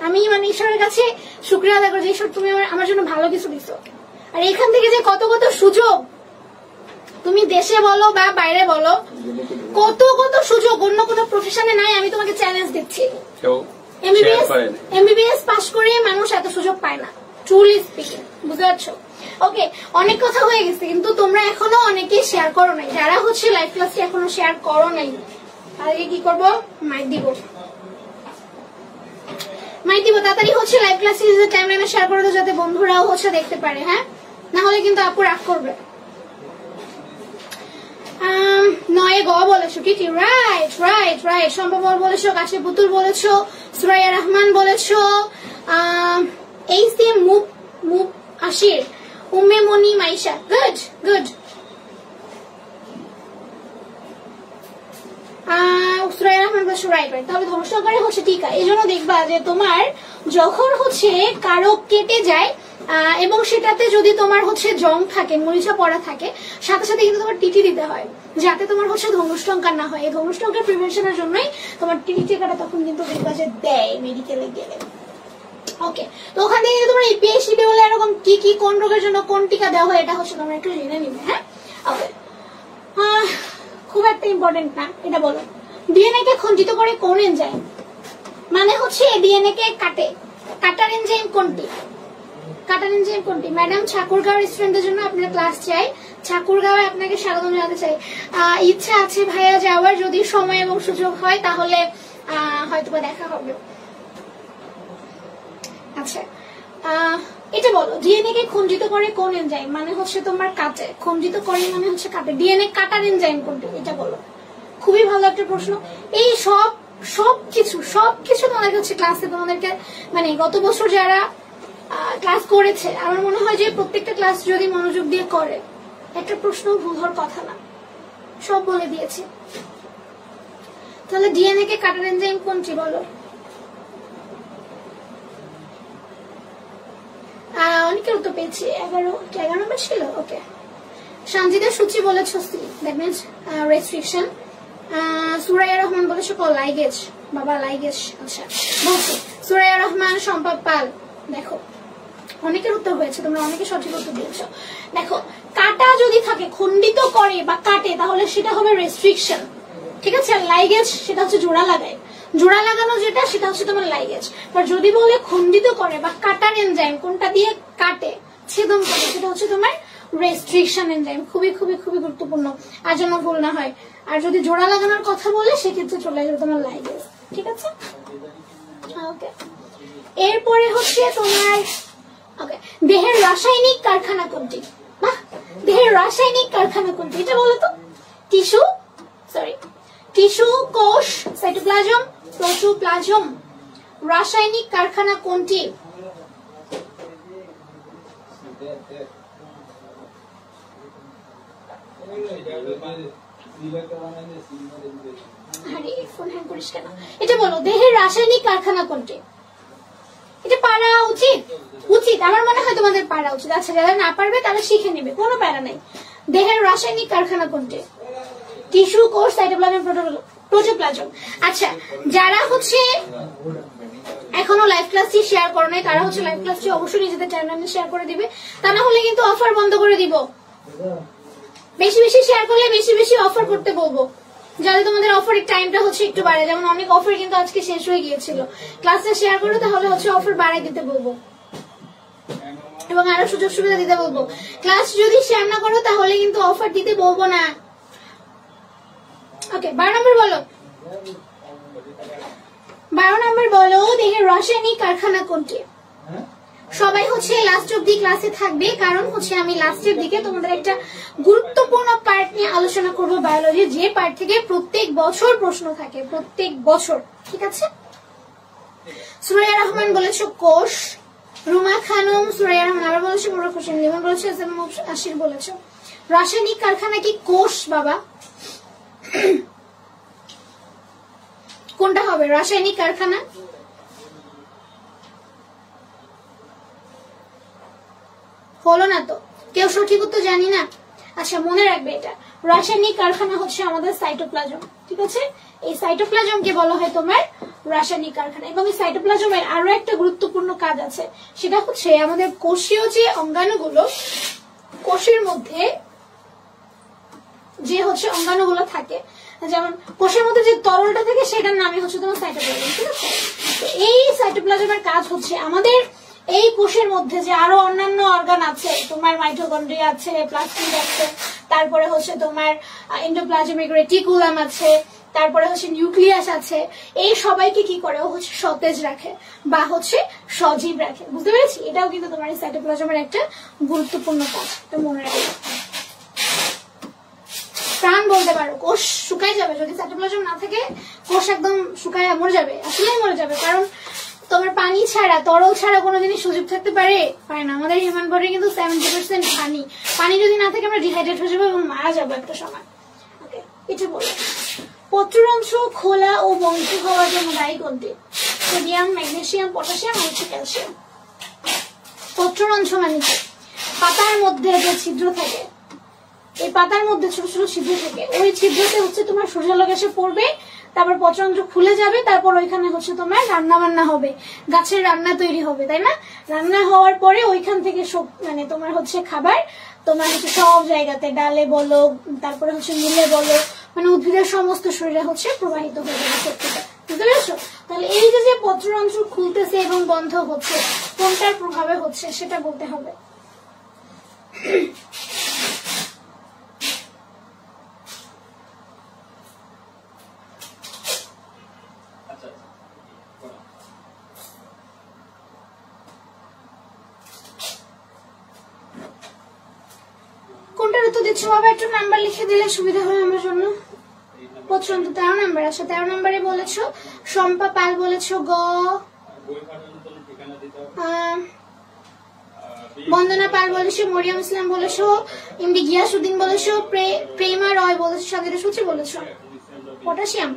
Speaker 1: আমি মানে ঈশ্বরের কাছে শুকরিয়া আদায় করি, ঈশ্বর তুমি আমার জন্য ভালো কিছু দিছো। আর এখান থেকে যে কত কত সুযোগ, তুমি দেশে বলো বা বাইরে বলো, কত কত সুযোগ অন্য কোনো প্রফেশনে নাই। আমি তোমাকে চ্যালেঞ্জ দিচ্ছি, এমবিবিএস পাস করে মানুষ এত সুযোগ পায় না, ট্রুলি স্পিকিং। বুঝতে পারছো? ওকে, অনেক কথা হয়ে গেছে, কিন্তু তোমরা এখনো অনেকে শেয়ার করো নাই। যারা হচ্ছে লাইভ ক্লাসটি এখনো শেয়ার করো নাই, তাদেরকে কি করবো? মাইক দিব, মাইক দিব। তাড়াতাড়ি হচ্ছে লাইভ ক্লাসটি টাইমলাইনে শেয়ার করে দাও, যাতে বন্ধুরাও হচ্ছে দেখতে পারে। হ্যাঁ, না হলে কিন্তু আপু রাগ করবে। নয়ে গ বলেছো, ঠিকই, রাইট রাইট রাইট। সম্ভব বলেছো, কাশে পুতুল বলেছো, সুরাইয়া রহমান বলেছো, এইচএম মুব আশির, উম্মে মনি মাইশা, গুড গুড। সুরাইয়া রহমান বলেছো, রাইট রাইট। তাহলে ধনুষ্টঙ্কারে হচ্ছে টিকা। এই জন্য দেখবা যে তোমার যখন হচ্ছে কারো কেটে যায় এবং সেটাতে যদি তোমার হচ্ছে জং থাকে, মরিচা পড়া থাকে, সাথে সাথে কিন্তু তোমার টিটি দিতে হয়, যাতে তোমার হচ্ছে ধনুষ্টঙ্কার না হয়। এই ধনুষ্টঙ্কার প্রিভেনশনের জন্যই তোমার টিটি টিকাটা তখন কিন্তু দেখবা যে দেয় মেডিকেলে গেলে। ওকে, তো ওখান থেকে তোমার ইপিআই শিডিউলে এরকম কি কি কোন রোগের জন্য কোন টিকা দেওয়া হয় এটা হচ্ছে তোমরা একটু জেনে নিবে। হ্যাঁ, ওকে, খুব একটা ইম্পর্টেন্ট না। এটা বলো, ডিএনএ কে খণ্ডিত করে কোন এনজাইম? মানে হচ্ছে ডিএনএ কে কাটে, কাটার এনজাইম কোনটি? কাটার এনজাইম কোনটি? ম্যাডাম, ঠাকুরগাঁও রেস্টুরেন্টের জন্য আপনার ক্লাস চাই, ঠাকুরগাঁওয়ে আপনাকে স্বাগত জানাতে চাই। ইচ্ছা আছে ভাইয়া যাওয়ার, যদি সময় এবং সুযোগ হয় তাহলে হয়তো দেখা হবে। আচ্ছা, এটা বলো, ডিএনএ কে খণ্ডিত করে কোন এনজাইম? মানে হচ্ছে তোমার কাটে। খণ্ডিত করে মানে হচ্ছে কাটে। ডিএনএ কাটার এনজাইম কোনটি? এটা বলো। খুবই ভালো একটা প্রশ্ন। এই সবকিছু তোমাদের হচ্ছে ক্লাসে তোমাদেরকে মানে গত বছর যারা ক্লাস করেছে আমার মনে হয় যে প্রত্যেকটা ক্লাস যদি মনোযোগ দিয়ে করে একটা প্রশ্ন ভুল হওয়ার কথা না, সব বলে দিয়েছি। তাহলে ডিএনএ কে কাটার এনজাইম কোনটি বলো? অনেকের উত্তর পেয়েছি। 11 নম্বর ছিল। ওকে, সানজিদা সূচি বলেছ C, that means restriction. Suraiya Rahman বলেছো লাইগেজ। বাবা লাইগেজ, আচ্ছা বলছি। সুরাইয়া রহমান, সম্পদ পাল, দেখো অনেকের উত্তর হয়েছে, তোমরা অনেকে সঠিক উত্তর দিয়েছো। দেখো কাটা যদি থাকে, খণ্ডিত করে বা কাটে, তাহলে সেটা হবে রেস্ট্রিকশন, ঠিক আছে। লাইগেজ সেটা হচ্ছে জোড়া লাগায়, জোড়া লাগানো যেটা সেটা হচ্ছে তোমার লাইগেজ। আর যদি বলে খণ্ডিত করে বা কাটার এনজাইম, কোনটা দিয়ে কাটে ছেদন করে, সেটা হচ্ছে তোমার রেস্ট্রিকশন এনজাইম। খুবই খুবই খুবই গুরুত্বপূর্ণ, আর যেন ভুল না হয়। আর যদি জোড়া লাগানোর কথা বলে সেক্ষেত্রে চলে যাবে তোমার লাইগেজ, ঠিক আছে। ওকে, এরপরে হচ্ছে তোমার ওকে দেহের রাসায়নিক কারখানা কোনটি? বাহ, দেহের রাসায়নিক কারখানা কোনটি এটা বলো তো। টিস্যু, কোষ, সাইটোপ্লাজম, প্রোটোপ্লাজম। রাসায়নিক কারখানা কোনটি? এটা বলো, দেহের রাসায়নিক কারখানা কোনটি? এটা পারা উচিত আমার মনে হয় তোমাদের পারা উচিত। আচ্ছা, যারা না পারবে তারা শিখে নেবে, কোনো প্যারা নাই। দেহের রাসায়নিক কারখানা কোনটি? টিস্যু, কোষ, সাইটোপ্লাজম, প্রোটোপ্লাজম। আচ্ছা, যারা হচ্ছে এখনো লাইভ ক্লাসটি শেয়ার করো নাই তারা হচ্ছে লাইভ ক্লাসটি অবশ্যই নিজেদের চ্যানেলে শেয়ার করে দিবে, তা না হলে কিন্তু অফার বন্ধ করে দিব। বেশি বেশি শেয়ার করলে বেশি বেশি অফার করতে বলবো, যাতে তোমাদের অফারের টাইমটা হচ্ছে একটু বাড়ে। যেমন অনেক অফার কিন্তু আজকে শেষ হয়ে গিয়েছিল। ক্লাসে শেয়ার করো, তাহলে হচ্ছে অফার বাড়াই দিতে বলবো এবং আরো সুযোগ সুবিধা দিতে বলবো। ক্লাস যদি শেয়ার না করো তাহলে কিন্তু অফার দিতে বলবো না। ওকে, 12 নম্বর বলো। 12 নম্বর বলো, দেহের রাসায়নিক কারখানা কোনটি? সবাই হচ্ছে লাস্ট অব্দি ক্লাসে থাকবে, কারণ হচ্ছে আমি লাস্টের দিকে তোমাদের একটা গুরুত্বপূর্ণ পার্ট নিয়ে আলোচনা করবো বায়োলজি, যে পার্ট থেকে প্রত্যেক বছর প্রশ্ন থাকে, প্রত্যেক বছর, ঠিক আছে। সুরাইয়া রহমান বলেছো কোষ। রুমা খানম, সুরাইয়া রহমান আবার বলেছো, মুরাদ হোসেন লিমন বলেছো, আশির বলেছো। রাসায়নিক কারখানা কি কোষ বাবা? কোনটা হবে রাসায়নিক কারখানা? হলো না তো, কেউ সঠিক উত্তর জানি না। আচ্ছা, মনে রাখবে এটা রাসায়নিক কারখানা হচ্ছে আমাদের সাইটোপ্লাজম, ঠিক আছে। এই সাইটোপ্লাজমকে বলা হয় তোমার রাসায়নিক কারখানা। এবং এই সাইটোপ্লাজমের আরো একটা গুরুত্বপূর্ণ কাজ আছে, সেটা হচ্ছে আমাদের কোষীয় যে অঙ্গাণুগুলো, কোষের মধ্যে যে হচ্ছে অঙ্গাণুগুলো থাকে, যেমন কোষের মধ্যে যে তরলটা থাকে সেটার নামই হচ্ছে তোমার সাইটোপ্লাজম, ঠিক আছে। এই সাইটোপ্লাজমের কাজ হচ্ছে আমাদের এই কোষের মধ্যে যে আরো অন্যান্য অর্গান আছে, তোমার মাইটোকন্ড্রিয়া আছে, প্লাস্টিড আছে, তারপরে হচ্ছে তোমার এন্ডোপ্লাজমিক রেটিকুলাম আছে, তারপরে হচ্ছে নিউক্লিয়াস আছে, এই সবাইকে কি করে ও হচ্ছে সতেজ রাখে বা হচ্ছে সজীব রাখে, বুঝতে পেরেছি। এটাও কিন্তু তোমার এই সাইটোপ্লাজমের একটা গুরুত্বপূর্ণ কাজ, তো মনে রাখবে। প্রাণ বলতে পারো, কোষ শুকায় যাবে যদি সাইটোপ্লাজম না থাকে, কোষ একদম শুকায় মরে যাবে, আসলেই মরে যাবে। কারণ তোমার পানি ছাড়া, তরল ছাড়া কোনো জিনিস সুযোগ থাকতে পারে না। আমাদের হিউম্যান বডি কিন্তু 70% পানি। পানি যদি না থাকে আমরা ডিহাইড্রেট হয়ে যাবো এবং মারা যাবো একটা সময়। ওকে, এটা বলো, পত্ররন্ধ্র খোলা ও বন্ধ হওয়ার জন্য দায়ী কোনটি? সোডিয়াম, ম্যাগনেসিয়াম, পটাশিয়াম, হচ্ছে ক্যালসিয়াম। পত্ররন্ধ্র মানে কি? পাতার মধ্যে যে ছিদ্র থাকে, এই পাতার মধ্যে ছোট ছোট ছিদ্র থাকে, ওই ছিদ্রতে হচ্ছে তোমার সূর্যালোক এসে পড়বে, তারপর পত্ররন্ধ্র খুলে যাবে, তারপর ওইখানে হচ্ছে তোমার রান্না বান্না হবে, গাছের রান্না তৈরি হবে, তাই না। রান্না হওয়ার পরে ওইখান থেকে মানে তোমার হচ্ছে খাবার তোমার হচ্ছে সব জায়গাতে, ডালে বলো, তারপরে হচ্ছে মূলে বলো, মানে উদ্ভিদের সমস্ত শরীরে হচ্ছে প্রবাহিত হয়ে যাবে শক্তিটা, বুঝতে পেরেছো। তাহলে এই যে পত্ররন্ধ্র খুলতেছে এবং বন্ধ হচ্ছে, কোনটার প্রভাবে হচ্ছে সেটা বলতে হবে। কোনটার উত্তর দিচ্ছ বাবা? একটু নাম্বার লিখে দিলে সুবিধা হয় আমার জন্য। পছন্দ 13 নাম্বার আছে। 13 নাম্বারে বলেছো শম্পা পাল বলেছো গ, বন্দনা পাল বলেছো, মরিয়ম ইসলাম বলেছো, এমডি গিয়াসউদ্দিন বলেছো, প্রেমা রয় বলেছো, সাদিরা সূচি বলেছো পটাশিয়াম।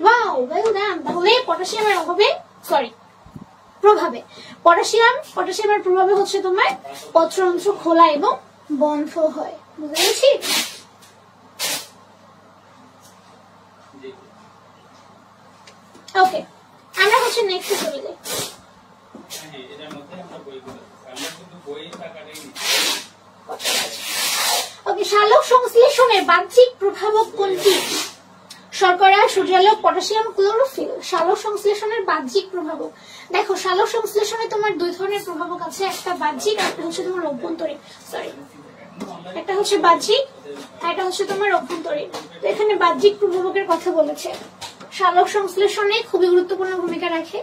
Speaker 1: Wow well done. তাহলে পটাশিয়ামের অভাবে প্রভাবে পটাশিয়ামের প্রভাবে হচ্ছে তোমার পত্রাংশ খোলা এবং বন্ধ হয়। বুঝতে পেরেছি? ওকে, আমরা হচ্ছে নেক্সটে চলে যাই। ওকে, সালোক সংশ্লেষণের বাহ্যিক প্রভাবক কোনটি? শর্করা, সূর্যালোক, পটাশিয়াম, ক্লোরোফিল। সালোক সংশ্লেষণের বাহ্যিক প্রভাবক। দেখো, সালোক সংশ্লেষণে তোমার দুই ধরনের প্রভাবক আছে, একটা বাহ্যিক আর একটা হচ্ছে তোমার অভ্যন্তরীণ। একটা হচ্ছে বাহ্যিক আর একটা হচ্ছে তোমার অভ্যন্তরীণ। তো এখানে বাহ্যিক প্রভাবকের কথা বলেছে। সালোক সংশ্লেষণে খুবই গুরুত্বপূর্ণ ভূমিকা রাখে,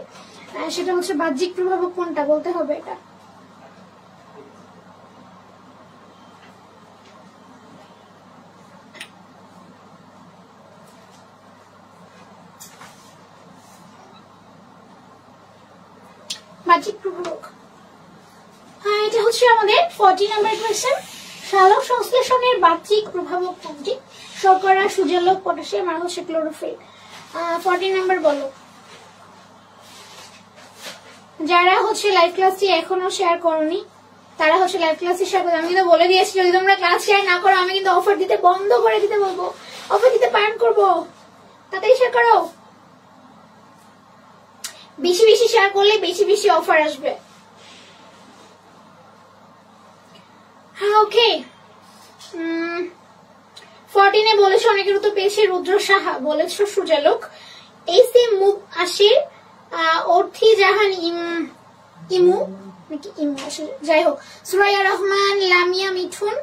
Speaker 1: সেটা হচ্ছে বাহ্যিক প্রভাবক কোনটা বলতে হবে। এটা বাহ্যিক প্রভাবক। হ্যাঁ, এটা হচ্ছে আমাদের 40 নাম্বার কোয়েশ্চেন। সালোক সংশ্লেষণের বাহ্যিক প্রভাবক কোনটি? শর্করা, সূর্যালোক, পটাশিয়াম আর হচ্ছে ক্লোরোফিল। 40 নাম্বার বলো। যারা হচ্ছে লাইভ ক্লাসটি এখনো শেয়ার করনি তারা হচ্ছে লাইভ ক্লাসটি শেয়ার করো। আমি কিন্তু বলে দিয়েছি যদি তোমরা ক্লাস শেয়ার না করো আমি কিন্তু অফার দিতে বন্ধ করে দিতে বলবো, অফার দিতে বারণ করবো। তাড়াতাড়ি শেয়ার করো। বেশি বেশি শেয়ার করলে বেশি বেশি অফার আসবে। হ্যাঁ, ওকে। 14 বলেছো অনেকের উত্তর পেয়েছে। রুদ্র সাহা বলেছো সূর্যালোক। এসে মুব আশির, অর্থি জাহান ইমু নাকি ইমু আসে, যাই হোক। সুরাইয়া রহমান, লামিয়া মিঠুন,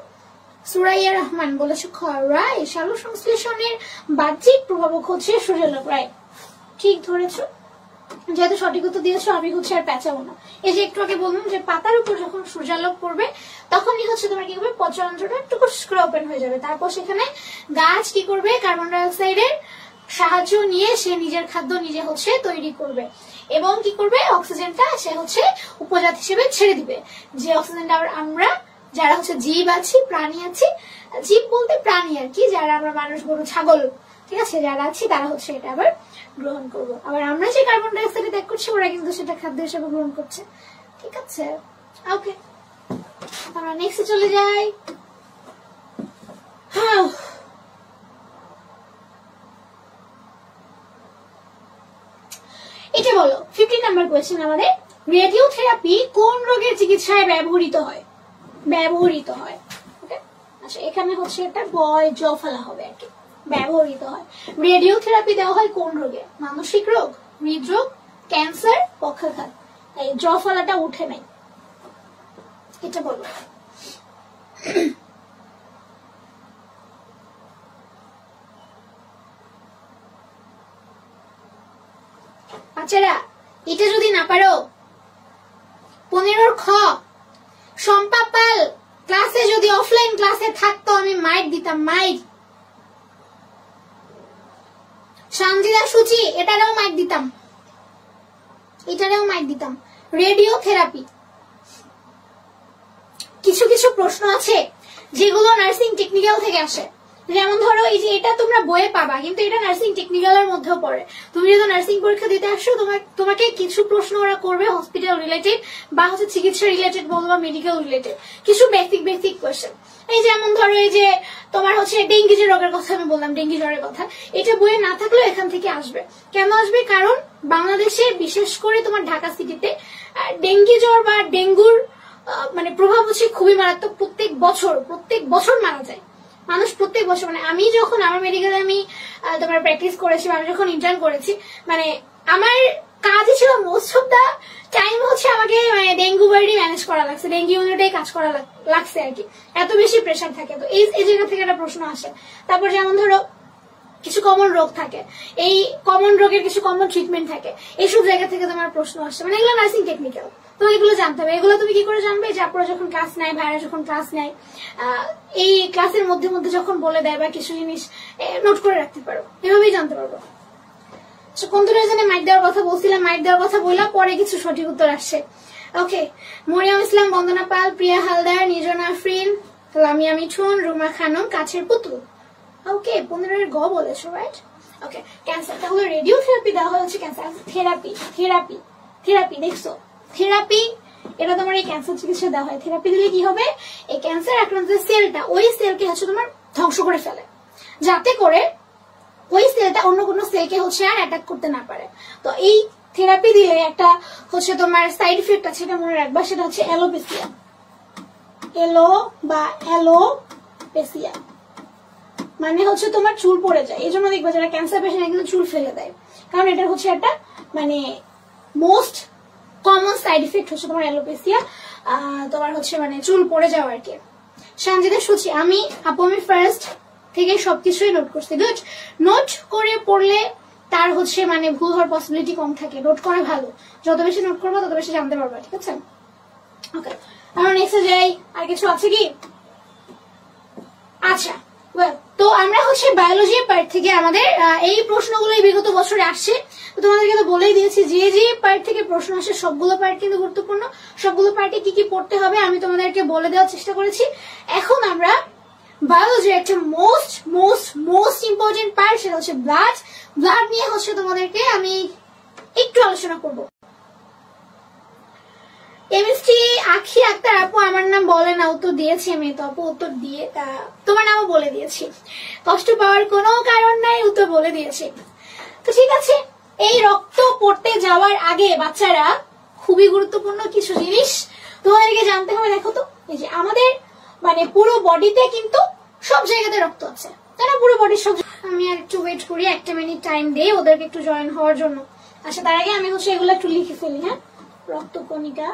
Speaker 1: সুরাইয়া রহমান বলেছো খ। রায়, সালোক সংশ্লেষণের বাহ্যিক প্রভাবক হচ্ছে সূর্যালোক। রায়, ঠিক ধরেছো। যেহেতু সঠিক উত্তর দিয়েছো আমি হচ্ছে আর পেঁচাবো না। এই যে একটু আগে বললাম যে পাতার উপর যখন সূর্যালোক পড়বে তখনই হচ্ছে তোমার কি করবে, পত্রান্তরটা একটু করে ওপেন হয়ে যাবে। তারপর সেখানে গাছ কি করবে, কার্বন ডাই অক্সাইডের সাহায্য নিয়ে সে নিজের খাদ্য নিজে হচ্ছে তৈরি করবে এবং কি করবে, অক্সিজেনটা সে হচ্ছে উপজাত হিসেবে ছেড়ে দিবে। যে অক্সিজেনটা আমরা যারা হচ্ছে জীব আছি, প্রাণী আছি, জীব বলতে প্রাণী আর কি, যারা আমরা মানুষ, গরু, ছাগল, ঠিক আছে, যারা আছি তারা হচ্ছে এটা আবার গ্রহণ করবো। আবার আমরা যে কার্বন ডাই অক্সাইড ত্যাগ করছি ওরা কিন্তু সেটা খাদ্য হিসেবে গ্রহণ করছে। ঠিক আছে, ওকে, আমরা নেক্সটে চলে যাই। হ্যাঁ, এটা বলো 15 নাম্বার কোয়েশ্চেন আমাদের। রেডিওথেরাপি কোন রোগের চিকিৎসায় ব্যবহৃত হয়? ওকে, আচ্ছা, এখানে হচ্ছে এটা বয় জ ফেলা হবে আর কি। ব্যবহৃত হয়, রেডিওথেরাপি দেওয়া হয় কোন রোগে? মানসিক রোগ, হৃদরোগ, ক্যান্সার, পক্ষাঘাত। এই জ ফলাটা উঠে নাই, এটা বলো। বাচ্চারা এটা যদি না পারো 15 খ। শম্পা পাল ক্লাসে যদি অফলাইন ক্লাসে থাকতো আমি মাইট দিতাম, মাইট। সানজিদা সূচি এটারও মাইট দিতাম, রেডিওথেরাপি। কিছু কিছু প্রশ্ন আছে যেগুলো নার্সিং টেকনিক্যাল থেকে আসে, যেমন ধরো এই যে এটা তোমরা বইয়ে পাবা কিন্তু এটা নার্সিং টেকনিক্যালের মধ্যেও পড়ে। তুমি যদি নার্সিং পরীক্ষা দিতে আসো তোমাকে কিছু প্রশ্ন ওরা করবে হসপিটাল রিলেটেড বা হচ্ছে চিকিৎসা রিলেটেড বলো বা মেডিকেল রিলেটেড, কিছু বেসিক কোয়েশ্চেন। এই যেমন ধরো এই যে তোমার হচ্ছে ডেঙ্গি যে রোগের কথা আমি বললাম, ডেঙ্গি জ্বরের কথা, এটা বইয়ে না থাকলেও এখান থেকে আসবে। কেন আসবে? কারণ বাংলাদেশে বিশেষ করে তোমার ঢাকা সিটিতে ডেঙ্গি জ্বর বা ডেঙ্গুর মানে প্রভাব হচ্ছে খুবই মারাত্মক। প্রত্যেক বছর মারা যায় মানুষ, প্রত্যেক বছর। মানে আমি যখন আমার মেডিকেলে আমি তোমার প্র্যাকটিস করেছি, আমি যখন ইন্টার্ন করেছি, মানে আমার কাজই ছিল মোস্ট অফ দা টাইম হচ্ছে আমাকে মানে ডেঙ্গু ওয়ার্ডই ম্যানেজ করা লাগছে, ডেঙ্গু ইউনিটেই কাজ করা লাগছে আর কি, এত বেশি প্রেশার থাকে। তো এই জায়গা থেকে একটা প্রশ্ন আসে। তারপর যেমন ধরো কিছু কমন রোগ থাকে, এই কমন রোগের কিছু কমন ট্রিটমেন্ট থাকে, এইসব জায়গা থেকে তোমার প্রশ্ন আসছে। মানে এগুলো নার্সিং টেকনিক্যাল, তো এগুলো জানতে হবে। এগুলো তুমি কি করে জানবে? যে আপনারা যখন ক্লাস নেয়, ভাইরা যখন ক্লাস নেয়, এই ক্লাসের মধ্যে মধ্যে যখন বলে দেয় বা কিছু জিনিস নোট করে রাখতে পারো, এভাবেই জানতে পারবো। কোন দুটো জনে মাইক দেওয়ার কথা বলছিলাম, মাইক দেওয়ার কথা বললাম, পরে কিছু সঠিক উত্তর আসছে। ওকে, মরিয়ম ইসলাম, বন্দনা পাল, প্রিয়া হালদার, নিজনা আফরিন, লামিয়া মিঠুন, রুমা খানম, কাছের পুতুল। ওকে, 15 গ বলেছো, রাইট? ওকে, ক্যান্সার। তাহলে রেডিও থেরাপি দেওয়া হচ্ছে ক্যান্সার। থেরাপি থেরাপি থেরাপি দেখছো, থেরাপি এটা তোমার এই ক্যান্সার চিকিৎসা দেওয়া হয়। থেরাপি দিলে কি হবে? এই ক্যান্সার আক্রান্ত সেলটা, ওই সেলকে হচ্ছে তোমার ধ্বংস করে ফেলে, যাতে করে ওই সেলটা অন্য কোনো সেলকে হচ্ছে আর অ্যাটাক করতে না পারে। তো এই থেরাপি দিলে একটা হচ্ছে তোমার সাইড ইফেক্ট আছে, এটা মনে রাখবা, সেটা হচ্ছে অ্যালোপেসিয়া। অ্যালোপেসিয়া মানে হচ্ছে তোমার চুল পড়ে যায়। এই জন্য দেখবা যারা ক্যান্সার পেশেন্ট কিন্তু চুল ফেলে দেয়, কারণ এটা হচ্ছে একটা মানে মোস্ট কমন সাইড ইফেক্ট হচ্ছে তোমার অ্যালোপেসিয়া, তোমার হচ্ছে মানে চুল পড়ে যাওয়া আর কি। সঞ্জিদা সুচি, আমি ফার্স্ট থেকে সবকিছুই নোট করছি। গুড, নোট করে পড়লে তার হচ্ছে মানে ভুল হওয়ার পসিবিলিটি কম থাকে। নোট করা ভালো, যত বেশি নোট করবো তত বেশি জানতে পারবা, ঠিক আছে? ওকে, আমরা নেক্সটে যাই। আর কিছু আছে কি? আচ্ছা, তো আমরা হচ্ছে বায়োলজির পার্ট থেকে আমাদের এই প্রশ্নগুলো বিগত বছরে আসছে। তো তোমাদেরকে তো বলেই দিয়েছি যে যে পার্ট থেকে প্রশ্ন আসে সবগুলো পার্ট কিন্তু গুরুত্বপূর্ণ। সবগুলো পার্টে কি কি পড়তে হবে আমি তোমাদেরকে বলে দেওয়ার চেষ্টা করেছি। এখন আমরা বায়োলজির একটা most most most important part, সেটা হচ্ছে ব্লাড। ব্লাড নিয়ে হচ্ছে তোমাদেরকে আমি একটু আলোচনা করব। কেমিস্ট্রি আখি আক্তার আপু, আমার নাম বলে না, উত্তর দিয়েছি আমি, তো আপু উত্তর দিয়ে তোমার নামও বলে দিয়েছি, কষ্ট পাওয়ার কোনো কারণ নাই, উত্তর বলে দিয়েছি। তো ঠিক আছে, এই রক্ত পড়তে যাওয়ার আগে বাচ্চারা খুবই গুরুত্বপূর্ণ কিছু জিনিস তোমাদেরকে জানতে হবে। দেখো তো, এই যে আমাদের মানে পুরো বডিতে কিন্তু সব জায়গাতে রক্ত আছে, তাই না? পুরো বডির সব। আমি আর একটু ওয়েট করি, 1 মিনিট টাইম দিই ওদেরকে একটু জয়েন হওয়ার জন্য। আচ্ছা, তার আগে আমি হচ্ছে এগুলো একটু লিখে ফেলি। হ্যাঁ, রক্তকণিকা,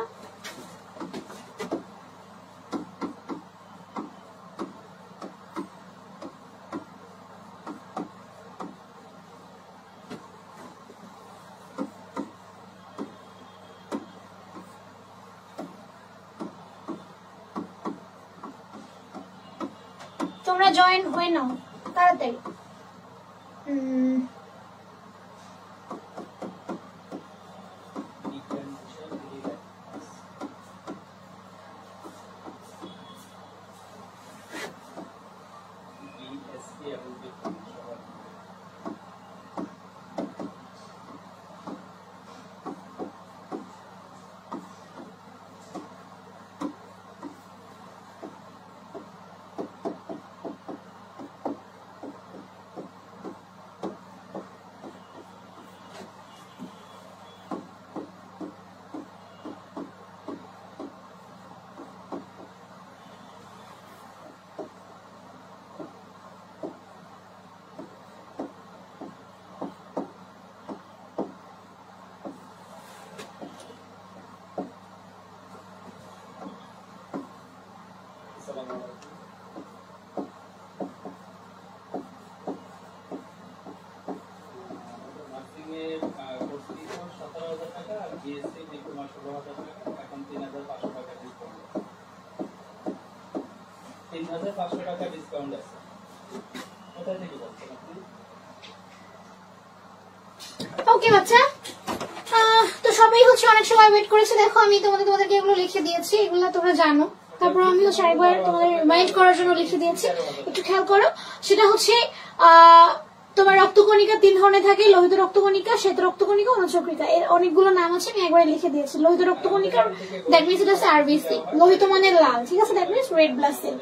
Speaker 1: তোমরা জয়েন হয়ে নাও তাড়াতাড়ি। ওকে বাচ্চা, তো সবাই হচ্ছে অনেক সময় ওয়েট করেছে। দেখো আমি তোমাদেরকে এগুলো লিখে দিয়েছি, এগুলো তোমরা জানো। তারপর আমি হচ্ছে আরেকবার তোমাদের রিমাইন্ড করার জন্য লিখে দিয়েছি, একটু খেয়াল করো। সেটা হচ্ছে তোমার রক্তকণিকা 3 ধরনের থাকে, লোহিত রক্তকণিকা, শ্বেত রক্তকণিকা, অনুচক্রিকা। এর অনেকগুলো নাম আছে, আমি একবারে লিখে দিয়েছি। লোহিত রক্তকণিকা, দ্যাট মিনস এটা হচ্ছে আরবিসি, লোহিত মানে লাল, ঠিক আছে? That means red blood cell.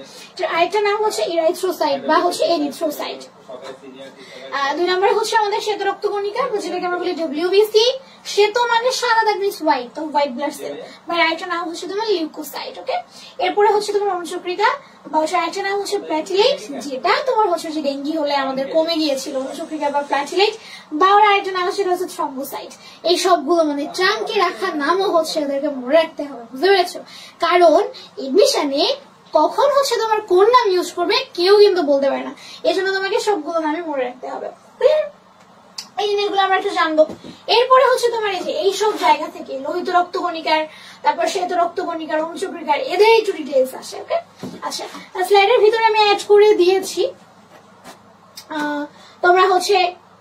Speaker 1: আরেকটা নাম হচ্ছে ইরাইথ্রোসাইট বা হচ্ছে এরিথ্রোসাইট। 2 নম্বরে হচ্ছে আমাদের শ্বেত রক্তকণিকা, যেটাকে আমরা বলি ডব্লিউবিসি। শ্বেত মানে সাদা, দ্যাট মিনস হোয়াইট, তো হোয়াইট ব্লাড সেল। বা আরেকটা নাম হচ্ছে তোমার লিউকোসাইট। ওকে, এরপরে হচ্ছে তোমার অনুচক্রিকা বা হচ্ছে আরেকটা নাম হচ্ছে প্ল্যাটিলেট, যেটা তোমার হচ্ছে যে ডেঙ্গি হলে আমাদের কমে গিয়েছিল, অনুচক্রিকা বা প্ল্যাটিলেট। বা আরেকটা নাম হচ্ছে থ্রম্বোসাইট। এই সবগুলো মানে ট্রাঙ্কে রাখার নামও হচ্ছে ওদেরকে মনে রাখতে হবে, বুঝতে পেরেছো? কারণ এডমিশনে কখন হচ্ছে তোমার কোন নাম ইউজ করবে কেউ কিন্তু বলতে পারে না, এই জন্য তোমাকে সবগুলো নামে মনে রাখতে হবে। এই জিনিসগুলো আমরা একটু জানবো। এরপরে হচ্ছে তোমার এই যে এইসব জায়গা থেকে লোহিত রক্তকণিকার, তারপর শ্বেত রক্তকণিকার, অনুচক্রিকার, এদের একটু ডিটেলস আসে। ওকে, আচ্ছা স্লাইডের ভিতরে আমি অ্যাড করে দিয়েছি। তোমরা হচ্ছে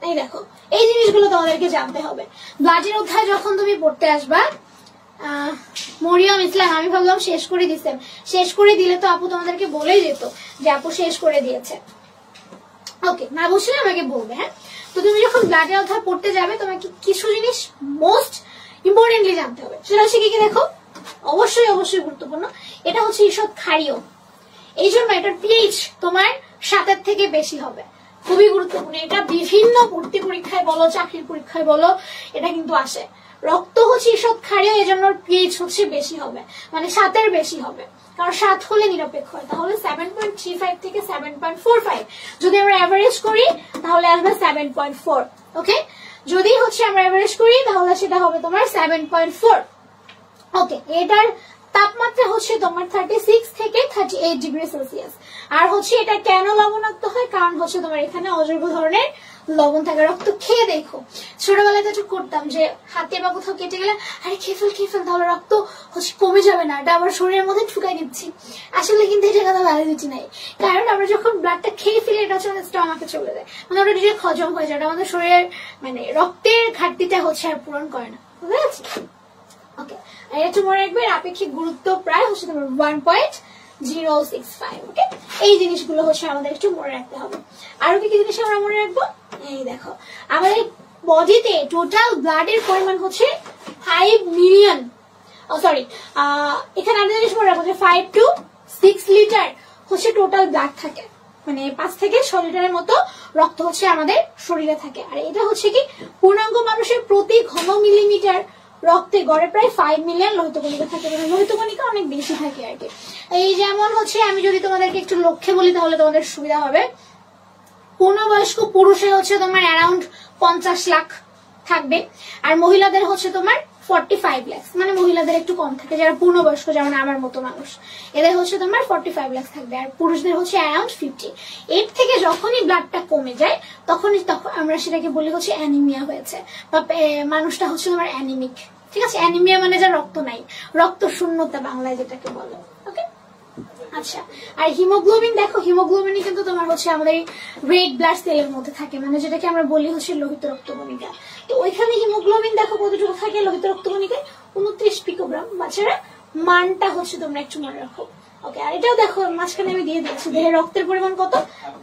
Speaker 1: এই দেখো এই জিনিসগুলো তোমাদেরকে জানতে হবে। ব্লাডের অধ্যায় যখন তুমি পড়তে আসবা, মরিয়ম ইসলাম, আমি ভাবলাম শেষ করে দিচ্ছেন, শেষ করে দিলে তো আপু তোমাদেরকে বলেই যেত যে আপু শেষ করে দিয়েছে। ওকে, না বুঝলে আমাকে বলবে। হ্যাঁ, তো তুমি যখন ব্লাডের অধ্যায় পড়তে যাবে তোমাকে কিছু জিনিস মোস্ট ইম্পর্টেন্টলি জানতে হবে। সেটা হচ্ছে কি দেখো, অবশ্যই অবশ্যই গুরুত্বপূর্ণ, এটা হচ্ছে ঈষৎ ক্ষারীয়, এই জন্য এটার পিএইচ তোমার 7 থেকে বেশি হবে। খুবই গুরুত্বপূর্ণ, এটা বিভিন্ন ভর্তি পরীক্ষায় বলো, চাকরির পরীক্ষায় বলো, এটা কিন্তু আসে। রক্ত হচ্ছে ঈষৎ ক্ষারীয়, এই জন্য পিএইচ হচ্ছে বেশি হবে, মানে 7 বেশি হবে। কারণ 7 হলে নিরপেক্ষ হয়, তাহলে 7.35 থেকে 7.45। যদি আমরা অ্যাভারেজ করি তাহলে আসবে 7.4। ওকে, যদি হচ্ছে আমরা অ্যাভারেজ করি তাহলে সেটা হবে তোমার 7.4। ওকে, এটার তাপমাত্রা হচ্ছে তোমার 36 থেকে 38 ডিগ্রি সেলসিয়াস। আর হচ্ছে এটা কেন লবণাক্ত হয়, কারণ হচ্ছে তোমার এখানে অজৈব ধরনের লবণ থাকে। রক্ত খেয়ে দেখো, ছোটবেলায় তো করতাম যে হাতে বা কোথাও কেটে গেলে আরে খেয়ে ফেল তাহলে রক্ত হচ্ছে কমে যাবে না, এটা আবার শরীরের মধ্যে ঢুকাই দিচ্ছি। আসলে কিন্তু এটা কথা ভ্যালিডিটি নাই, কারণ আমরা যখন ব্লাডটা খেয়ে ফেলি এটা হচ্ছে স্টমাকে চলে যায়, মানে ওটা নিজে হজম হয়ে যায়, আমাদের শরীরের মানে রক্তের ঘাটতিটা হচ্ছে আর পূরণ করে না। বুঝতে পারছি? ওকে, আর এটা মনে রাখবে আপেক্ষিক গুরুত্ব প্রায় হচ্ছে তোমার 1.065। ওকে, এই জিনিসগুলো হচ্ছে আমাদের একটু মনে রাখতে হবে। আরো কি কি জিনিস আমরা মনে রাখবো, এই দেখো আমাদের বডিতে টোটাল ব্লাডের পরিমাণ হচ্ছে 5 মিলিয়ন, সরি এখানে একটা জিনিস মনে রাখবো যে 5 to 6 লিটার হচ্ছে টোটাল ব্লাড থাকে, মানে 5 থেকে 6 লিটারের মতো রক্ত হচ্ছে আমাদের শরীরে থাকে। আর এটা হচ্ছে কি পূর্ণাঙ্গ মানুষের প্রতি ঘন মিলিমিটার রক্তে গড়ে প্রায় 5 মিলিয়ন লোহিত কণিকা থাকে, মানে লোহিত কণিকা অনেক বেশি থাকে আর কি। এই যেমন হচ্ছে আমি যদি তোমাদেরকে একটু লক্ষ্যে বলি তাহলে তোমাদের সুবিধা হবে। পূর্ণবয়স্ক পুরুষে হচ্ছে তোমার অ্যারাউন্ড 50 লাখ থাকবে, আর মহিলাদের হচ্ছে তোমার 45 লাখ, মানে মহিলাদের একটু কম থাকে যারা পূর্ণবয়স্ক, যেমন আমার মতো মানুষ, এদের হচ্ছে তোমার 45 লাখ থাকবে, আর পুরুষদের হচ্ছে অ্যারাউন্ড 50। এর থেকে যখনই ব্লাডটা কমে যায় তখন আমরা সেটাকে বলি হচ্ছে অ্যানিমিয়া হয়েছে, বা মানুষটা হচ্ছে তোমার অ্যানিমিক। ঠিক আছে, অ্যানিমিয়া মানে যা রক্ত নাই, রক্ত শূন্যতা বাংলায় যেটাকে বলে। ওকে, আচ্ছা আর হিমোগ্লোবিন দেখো, হিমোগ্লোবিন কিন্তু তোমার হচ্ছে আমাদের রেড ব্লাড সেলের মধ্যে থাকে, মানে যেটাকে আমরা বলি হচ্ছে লোহিত রক্তকণিকা। তো ওইখানে হিমোগ্লোবিন দেখো কতটুকু থাকে লোহিত রক্তকণিকায়, 29 পিকোগ্রাম। বাচ্চারা মানটা হচ্ছে তোমরা একটু মনে রাখো। ওকে, আর এটাও দেখো মাঝখানে আমি দিয়ে দিচ্ছি, দেহের রক্তের পরিমাণ কত,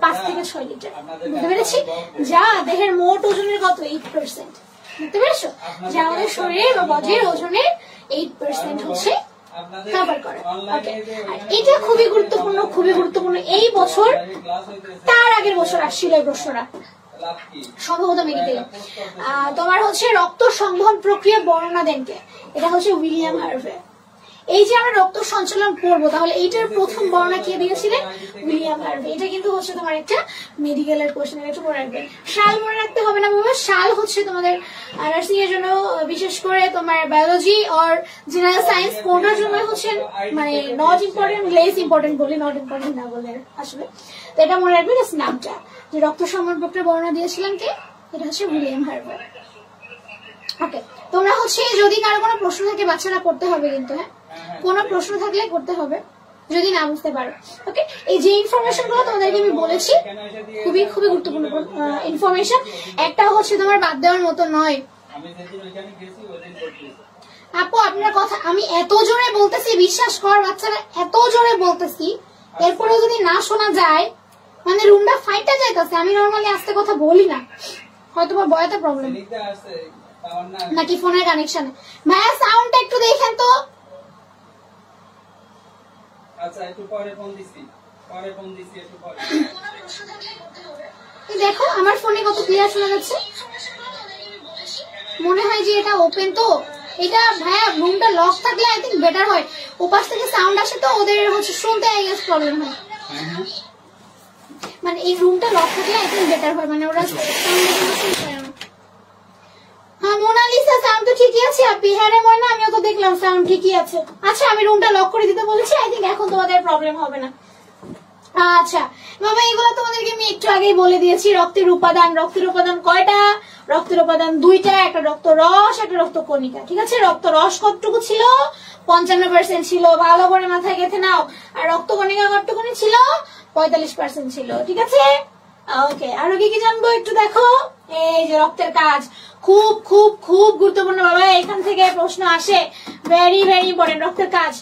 Speaker 1: 5 থেকে 6 লিটার। বুঝতে পেরেছি? যা দেহের মোট ওজনের কত, 8%। বুঝতে পেরেছো? যা আমাদের শরীরের বা বডির ওজনের 8% হচ্ছে কভার করে। ওকে, আর এটা খুবই গুরুত্বপূর্ণ, খুবই গুরুত্বপূর্ণ। এই বছর তার আগের বছর আসছিল এই প্রশ্নটা সম্ভবত মেডিকেলে, তোমার হচ্ছে রক্ত সংবহন প্রক্রিয়া বর্ণনা দেন কে, এটা হচ্ছে উইলিয়াম হার্ভে। এই যে আমরা রক্ত সঞ্চালন করবো, তাহলে এইটার প্রথম বর্ণনা কে দিয়েছিলেন, উইলিয়াম হার্ভে। এটা কিন্তু হচ্ছে তোমার একটা মেডিকেলের কোশ্চেন, একটু মনে রাখবে। সাল মনে রাখতে হবে না বাবা, সাল হচ্ছে তোমাদের নার্সিং এর জন্য, বিশেষ করে তোমার বায়োলজি আর জেনারেল সায়েন্স কোনটার জন্য হচ্ছে মানে নট ইম্পর্টেন্ট, লেস ইম্পর্টেন্ট বলি, নট ইম্পর্টেন্ট না বলে আসলে। তো এটা মনে রাখবে, নামটা যে রক্ত সংবহন প্রক্রিয়া বর্ণনা দিয়েছিলেন কে, এটা হচ্ছে উইলিয়াম হার্ভে। ওকে, তোমরা হচ্ছে যদি কারো কোনো প্রশ্ন থাকে বাচ্চারা করতে হবে কিন্তু, হ্যাঁ কোনো প্রশ্ন থাকলে করতে হবে যদি না বুঝতে পারো। ওকে, এই যে ইনফরমেশন গুলো তোমাদেরকে আমি বলেছি খুবই খুবই গুরুত্বপূর্ণ ইনফরমেশন, একটা হচ্ছে তোমার বাদ দেওয়ার মতো নয়। আপু আপনার কথা আমি এত জোরে বলতেছি, বিশ্বাস কর বাচ্চারা, এত জোরে বলতেছি, এরপরে যদি না শোনা যায় মানে রুমটা ফাইটা যাইতেছে। আমি নর্মালি আস্তে কথা বলি না, হয়তো বা বয়াতে প্রবলেম নাকি ফোনের কানেকশনে। ভাইয়া সাউন্ডটা একটু দেখেন তো।
Speaker 2: আচ্ছা একটু পরে ফোন দিছি, একটু পরে।
Speaker 1: দেখো আমার ফোনে কত ক্লিয়ার শোনা যাচ্ছে, মনে হয় যে এটা ওপেন। তো এটা ভাইয়া রুমটা লক থাকলে আই থিঙ্ক বেটার হয়, ওপাশ থেকে সাউন্ড আসে তো ওদের হচ্ছে শুনতে আই গেস প্রবলেম হয়। মানে এই রুমটা লক থাকলে আই থিঙ্ক বেটার হয়, মানে ওরা হ্যাঁ মোনালিসা সাউন্ড তো ঠিকই আছে আপনি। হ্যাঁ রে ময়না, আমিও তো দেখলাম সাউন্ড ঠিকই আছে। আচ্ছা আমি রুমটা লক করে দিতে বলেছি, আই থিঙ্ক এখন তোমাদের প্রবলেম হবে না। আচ্ছা বাবা, এগুলো তোমাদেরকে আমি একটু আগেই বলে দিয়েছি। রক্তের উপাদান কয়টা? রক্তের উপাদান 2টা, একটা রক্ত রস, একটা রক্ত কণিকা। ঠিক আছে, রক্ত রস কতটুকু ছিল? 55% ছিল, ভালো করে মাথায় গেঁথে নাও। আর রক্ত কণিকা কতটুকু ছিল? 45% ছিল। ঠিক আছে, ওকে। আরো কি কি জানবো একটু দেখো। এই যে রক্তের কাজ খুব খুব খুব গুরুত্বপূর্ণ বাবা, এখান থেকে প্রশ্ন আসে, ভেরি ভেরি ইম্পর্টেন্ট। রক্তের কাজ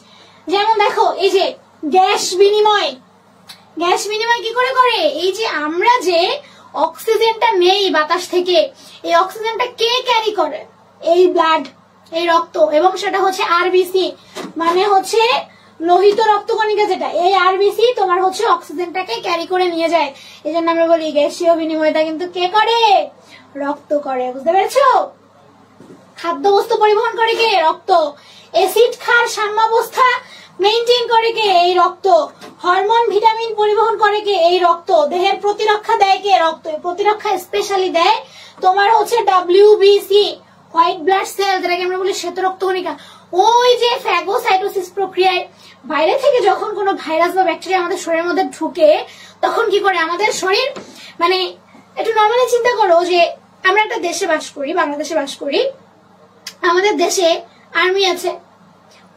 Speaker 1: যেমন দেখো, এই যে গ্যাস বিনিময় কি করে করে? এই যে আমরা যে অক্সিজেনটা নেই বাতাস থেকে, এই অক্সিজেনটা কে ক্যারি করে? এই ব্লাড, এই রক্ত, এবং সেটা হচ্ছে আরবিসি, মানে হচ্ছে লোহিত রক্তকণিকা যেটা, এই আরবিসি তোমার হচ্ছে অক্সিজেনটাকে ক্যারি করে নিয়ে যায়। এই জন্য আমরা বলি গ্যাসীয় বিনিময়টা কিন্তু কে করে? রক্ত করে। বুঝতে পেরেছো? খাদ্যবস্তু পরিবহন করে কে? রক্ত। অ্যাসিড ক্ষার সাম্যাবস্থা মেইনটেইন করে কে? এই রক্ত। হরমোন ভিটামিন পরিবহন করে কে? এই রক্ত। দেহের প্রতিরক্ষা দেয় কে? রক্ত। প্রতিরক্ষা স্পেশালি দেয় তোমার হচ্ছে ডব্লিউবিসি, হোয়াইট ব্লাড সেল, যেটাকে আমরা বলি শ্বেত রক্তকণিকা। ওই যে ফ্যাগোসাইটোসিস প্রক্রিয়ায় বাইরে থেকে যখন কোনো ভাইরাস বা ব্যাকটেরিয়া আমাদের শরীরের মধ্যে ঢুকে, তখন কি করে আমাদের শরীর, মানে একটু নর্মালি চিন্তা করো যে আমরা একটা দেশে বাস করি, বাংলাদেশে বাস করি, আমাদের দেশে আর্মি আছে,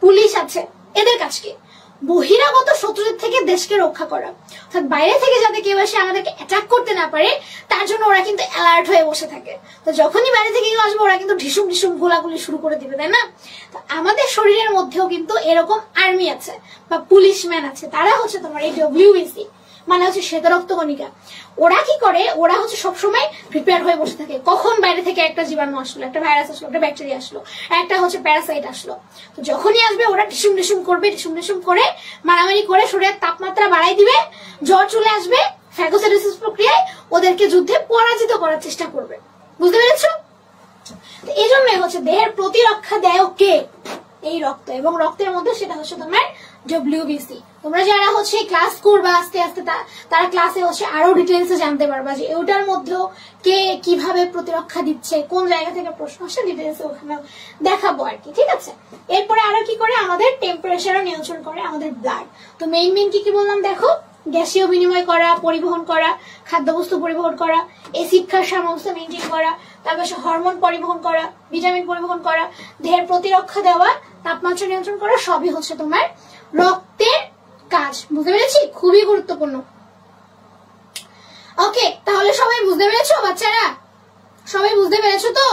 Speaker 1: পুলিশ আছে, এদের কাজ কি? বহিরাগত শত্রুদের থেকে দেশকে রক্ষা করা। অর্থাৎ বাইরে থেকে যাতে কেউ এসে আমাদেরকে অ্যাটাক করতে না পারে, তার জন্য ওরা কিন্তু অ্যালার্ট হয়ে বসে থাকে। তো যখনই বাইরে থেকে কেউ আসবে, ওরা কিন্তু ঢিসুম ঢিসুম গোলাগুলি শুরু করে দিবে, তাই না? তো আমাদের শরীরের মধ্যেও কিন্তু এরকম আর্মি আছে বা পুলিশম্যান আছে, তারা হচ্ছে তোমার এই ডব্লিউবিসি, মানে হচ্ছে শ্বেত রক্তকণিকা। ওরা কি করে? ওরা হচ্ছে সবসময় প্রিপেয়ার হয়ে বসে থাকে, কখন বাইরে থেকে একটা জীবাণু আসলো, একটা ভাইরাস আসলো, একটা ব্যাকটেরিয়া আসলো, একটা হচ্ছে প্যারাসাইট আসলো। তো যখনই আসবে ওরা ঢিসুম ঢিসুম করবে, ঢিসুম ঢিসুম করে মারামারি করে শরীরের তাপমাত্রা বাড়াই দিবে, জ্বর চলে আসবে, ফ্যাগোসাইটোসিস প্রক্রিয়ায় ওদেরকে যুদ্ধে পরাজিত করার চেষ্টা করবে। বুঝতে পেরেছো? এই জন্যই হচ্ছে দেহের প্রতিরক্ষা দেয় কে? এই রক্ত। এবং রক্তের মধ্যে সেটা হচ্ছে তোমার ডব্লিউবিসি। তোমরা যারা হচ্ছে ক্লাস করবা আস্তে আস্তে, তারা ক্লাসে হচ্ছে আরো ডিটেলসে জানতে পারবা যে ওটার মধ্যেও কে কিভাবে প্রতিরক্ষা দিচ্ছে, কোন জায়গা থেকে প্রশ্ন আসে, ডিটেলসে ওখানে দেখাবো আর কি। ঠিক আছে, এরপরে আরো কি করে? আমাদের টেম্পারেচারও নিয়ন্ত্রণ করে আমাদের ব্লাড। তো মেইন কি কি বললাম দেখো, গ্যাসীয় বিনিময় করা, পরিবহন করা, খাদ্যবস্তু পরিবহন করা, অ্যাসিড ক্ষার সাম্যাবস্থা মেইনটেইন করা, তারপর হরমোন পরিবহন করা, ভিটামিন পরিবহন করা, দেহের প্রতিরক্ষা দেওয়া, তাপমাত্রা নিয়ন্ত্রণ করা, সবই হচ্ছে তোমার রক্তের কাজ। বুঝতে পেরেছি? খুবই গুরুত্বপূর্ণ। ওকে, তাহলে সবাই বুঝতে পেরেছো বাচ্চারা? সবাই বুঝতে পেরেছো তো?